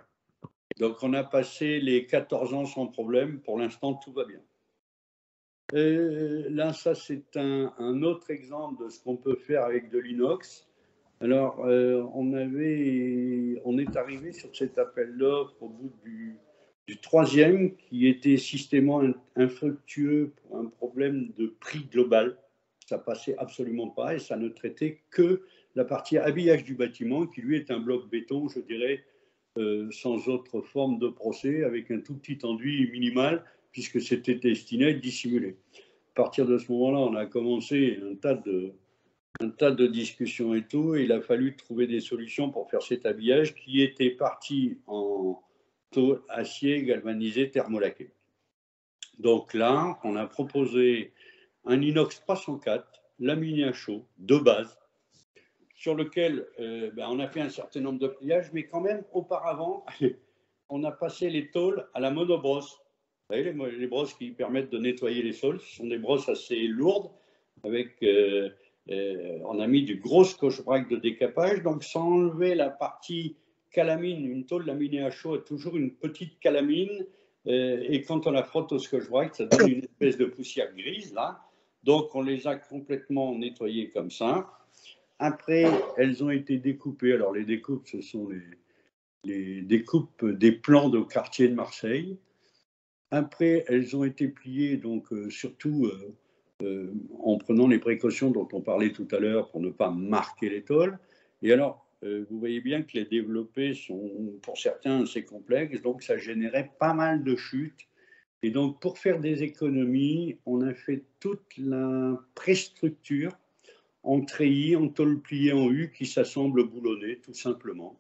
Donc, on a passé les 14 ans sans problème. Pour l'instant, tout va bien. Là, ça, c'est un autre exemple de ce qu'on peut faire avec de l'inox. Alors, on est arrivé sur cet appel d'offres au bout du troisième, qui était systématiquement infructueux pour un problème de prix global. Ça passait absolument pas et ça ne traitait que la partie habillage du bâtiment, qui lui est un bloc béton, je dirais, sans autre forme de procès, avec un tout petit enduit minimal, puisque c'était destiné à être dissimulé. À partir de ce moment-là, on a commencé un tas de discussions et tout, et il a fallu trouver des solutions pour faire cet habillage qui était parti en tôle acier galvanisé thermolaqué. Donc là, on a proposé un inox 304 laminé à chaud de base, sur lequel on a fait un certain nombre de pliages, mais quand même, auparavant, on a passé les tôles à la monobrosse. Vous voyez, les brosses qui permettent de nettoyer les sols, ce sont des brosses assez lourdes, avec, on a mis du gros Scotch-Brite de décapage, donc sans enlever la partie calamine. Une tôle laminée à chaud a toujours une petite calamine, et quand on la frotte au Scotch-Brite, ça donne une espèce de poussière grise, là. Donc, on les a complètement nettoyés comme ça, Après, elles ont été découpées. Alors, les découpes, ce sont les découpes des plans de quartier de Marseille. Après, elles ont été pliées, donc surtout en prenant les précautions dont on parlait tout à l'heure pour ne pas marquer les tôles. Et alors, vous voyez bien que les développés sont, pour certains, assez complexes, donc ça générait pas mal de chutes. Et donc, pour faire des économies, on a fait toute la préstructure en treillis, en tôle pliée en U qui s'assemble boulonnée, tout simplement,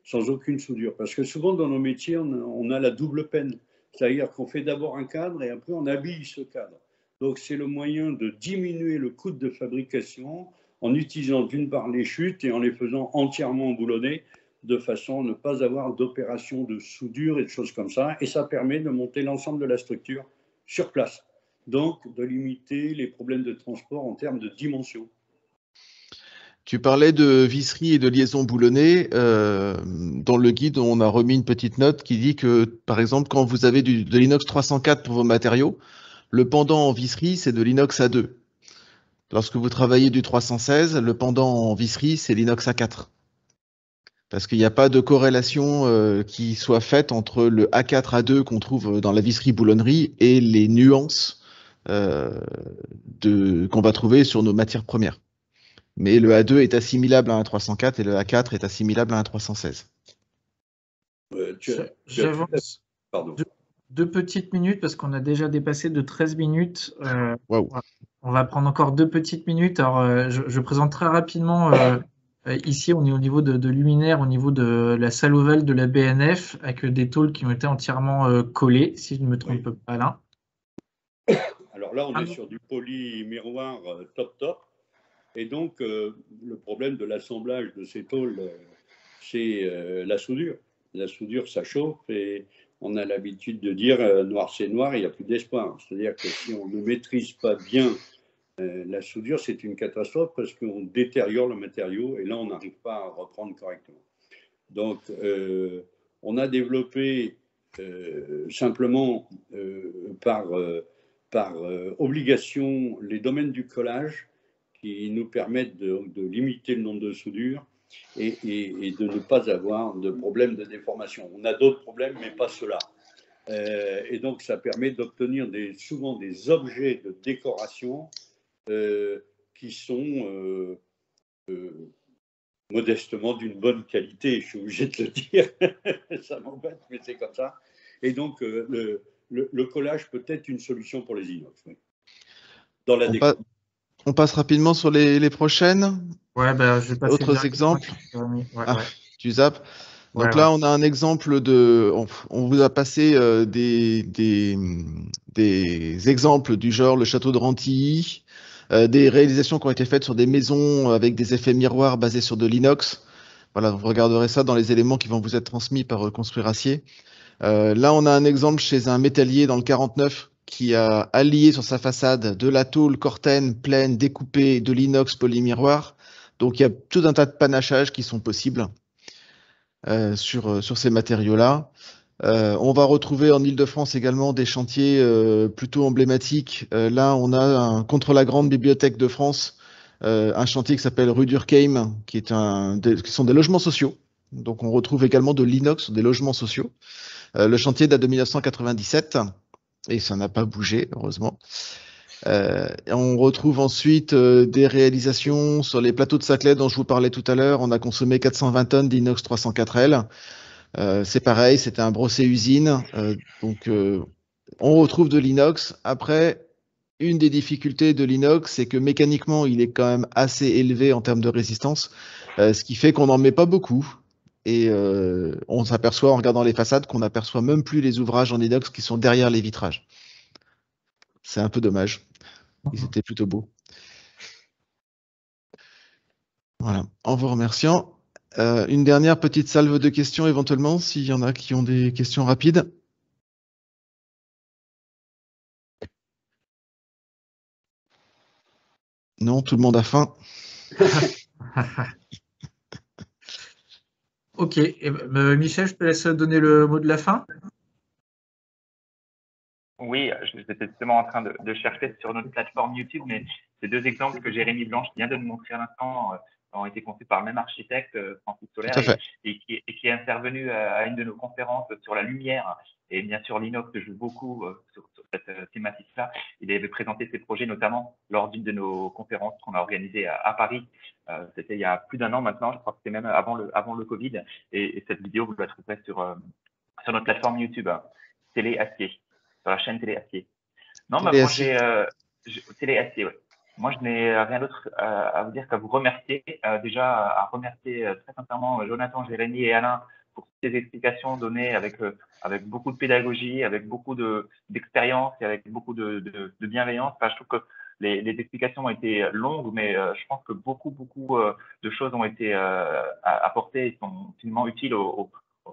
sans aucune soudure. Parce que souvent, dans nos métiers, on a la double peine. C'est-à-dire qu'on fait d'abord un cadre et après, on habille ce cadre. Donc, c'est le moyen de diminuer le coût de fabrication en utilisant d'une part les chutes et en les faisant entièrement boulonner de façon à ne pas avoir d'opération de soudure et de choses comme ça. Et ça permet de monter l'ensemble de la structure sur place. Donc, de limiter les problèmes de transport en termes de dimension. Tu parlais de visserie et de liaison boulonnée. Dans le guide, on a remis une petite note qui dit que, par exemple, quand vous avez de l'inox 304 pour vos matériaux, le pendant en visserie, c'est de l'inox A2. Lorsque vous travaillez du 316, le pendant en visserie, c'est l'inox A4. Parce qu'il n'y a pas de corrélation qui soit faite entre le A4, A2 qu'on trouve dans la visserie-boulonnerie et les nuances qu'on va trouver sur nos matières premières. Mais le A2 est assimilable à un 304 et le A4 est assimilable à un 316. J'avance deux petites minutes parce qu'on a déjà dépassé de 13 minutes. Wow. On va prendre encore 2 petites minutes. Alors, je présente très rapidement. Ici, on est au niveau de luminaire, au niveau de la salle ovale de la BNF, avec des tôles qui ont été entièrement collées, si je ne me trompe pas là. Alors là, on est sur du poly-miroir top. Et donc, le problème de l'assemblage de ces tôles, c'est la soudure. La soudure, ça chauffe et on a l'habitude de dire noir c'est noir, il n'y a plus d'espoir. C'est-à-dire que si on ne maîtrise pas bien la soudure, c'est une catastrophe parce qu'on détériore le matériau et là, on n'arrive pas à reprendre correctement. Donc, on a développé simplement par obligation les domaines du collage qui nous permettent de limiter le nombre de soudures et de ne pas avoir de problème de déformation. On a d'autres problèmes, mais pas ceux-là. Et donc, ça permet d'obtenir souvent des objets de décoration qui sont modestement d'une bonne qualité, je suis obligé de le dire. Ça m'embête, mais c'est comme ça. Et donc, le collage peut être une solution pour les inox. Oui. Dans la déco. On passe rapidement sur les prochaines. Ouais, ben, je vais passer. Autres exemples. Ouais. Tu zappes. Donc là, on a un exemple de. On vous a passé des exemples du genre le château de Rantilly, des réalisations qui ont été faites sur des maisons avec des effets miroirs basés sur de l'inox. Voilà, vous regarderez ça dans les éléments qui vont vous être transmis par Construire Acier. Là, on a un exemple chez un métallier dans le 49 qui a allié sur sa façade de la tôle Corten pleine, découpée, de l'inox polymiroir. Donc, il y a tout un tas de panachages qui sont possibles sur ces matériaux-là. On va retrouver en Ile-de-France également des chantiers plutôt emblématiques. Là, on a contre la Grande Bibliothèque de France, un chantier qui s'appelle rue Durkheim, qui sont des logements sociaux. Donc, on retrouve également de l'inox, des logements sociaux. Le chantier date de 1997 et ça n'a pas bougé, heureusement. On retrouve ensuite des réalisations sur les plateaux de Saclay dont je vous parlais tout à l'heure. On a consommé 420 tonnes d'inox 304L. C'est pareil, c'était un brosset usine. Donc, on retrouve de l'inox. Après, une des difficultés de l'inox, c'est que mécaniquement, il est quand même assez élevé en termes de résistance, ce qui fait qu'on n'en met pas beaucoup. Et on s'aperçoit en regardant les façades qu'on n'aperçoit même plus les ouvrages en inox qui sont derrière les vitrages. C'est un peu dommage. Ils étaient plutôt beaux. Voilà, en vous remerciant. Une dernière petite salve de questions éventuellement, s'il y en a qui ont des questions rapides. Non, tout le monde a faim. Ok, Michel, je te laisse donner le mot de la fin. Oui, j'étais justement en train de chercher sur notre plateforme YouTube, mais ces deux exemples que Jérémy Blanche vient de nous montrer à l'instant, ont été conçus par le même architecte, Francis Soler, et qui est intervenu à une de nos conférences sur la lumière. Et bien sûr, l'inox joue beaucoup sur cette thématique-là. Il avait présenté ses projets, notamment lors d'une de nos conférences qu'on a organisées à Paris. C'était il y a plus d'1 an maintenant, je crois que c'était même avant le Covid. Et cette vidéo, vous la trouverez sur notre plateforme YouTube, Télé Acier, sur la chaîne Télé Acier. Non, moi, Télé Acier, ouais. Moi, je n'ai rien d'autre à vous dire qu'à vous remercier. Déjà, à remercier très sincèrement Jonathan, Jérémy et Alain pour ces explications données avec beaucoup de pédagogie, avec beaucoup d'expérience et avec beaucoup de bienveillance. Enfin, je trouve que les explications ont été longues, mais je pense que beaucoup de choses ont été apportées et sont finalement utiles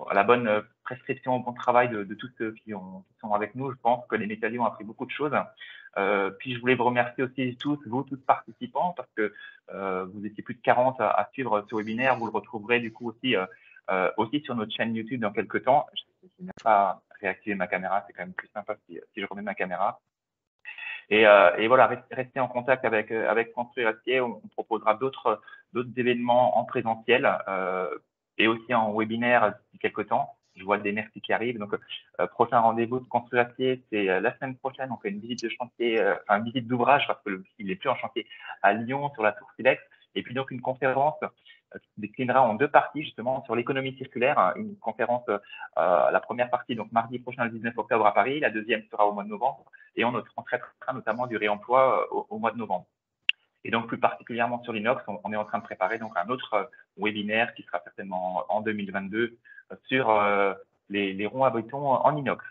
à la bonne prescription, au bon travail de tous ceux qui sont avec nous. Je pense que les métalliers ont appris beaucoup de choses. Puis je voulais vous remercier aussi tous participants, parce que vous étiez plus de 40 à suivre ce webinaire. Vous le retrouverez du coup aussi sur notre chaîne YouTube dans quelques temps. Je n'ai pas réactivé ma caméra, c'est quand même plus sympa si je remets ma caméra. Et voilà, restez en contact avec Construire Acier. On proposera d'autres événements en présentiel et aussi en webinaire d'ici quelques temps. Je vois des merci qui arrivent. Donc, prochain rendez-vous de Construire Acier, c'est la semaine prochaine. On fait une visite de chantier, une visite d'ouvrage, parce qu'il n'est plus en chantier, à Lyon, sur la Tour Silex. Et puis donc une conférence qui se déclinera en 2 parties, justement, sur l'économie circulaire. Une conférence, la première partie, donc mardi prochain, le 19 octobre à Paris. La deuxième sera au mois de novembre. Et on traitera notamment du réemploi au mois de novembre. Et donc, plus particulièrement sur l'inox, on est en train de préparer donc un autre webinaire qui sera certainement en 2022 sur les ronds à béton en inox.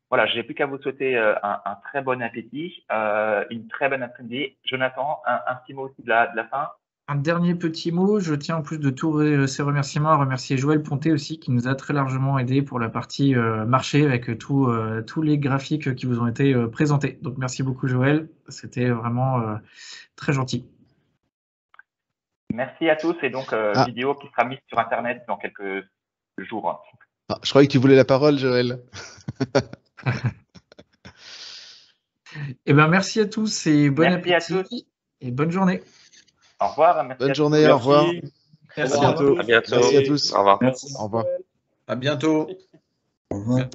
Voilà, je n'ai plus qu'à vous souhaiter un très bon appétit, une très bonne après-midi. Jonathan, un petit mot aussi de la fin. Un dernier petit mot, je tiens en plus de tous ces remerciements à remercier Joël Ponté aussi, qui nous a très largement aidé pour la partie marché avec tous les graphiques qui vous ont été présentés. Donc merci beaucoup Joël, c'était vraiment très gentil. Merci à tous, et donc vidéo qui sera mise sur Internet dans quelques jours. Ah, je croyais que tu voulais la parole, Joël. Eh ben, merci à tous et bon appétit et bonne journée. Au revoir. Merci. Bonne journée, au revoir. Merci. À bientôt. À bientôt. Merci à tous. Au revoir. Au revoir. À bientôt. Au revoir.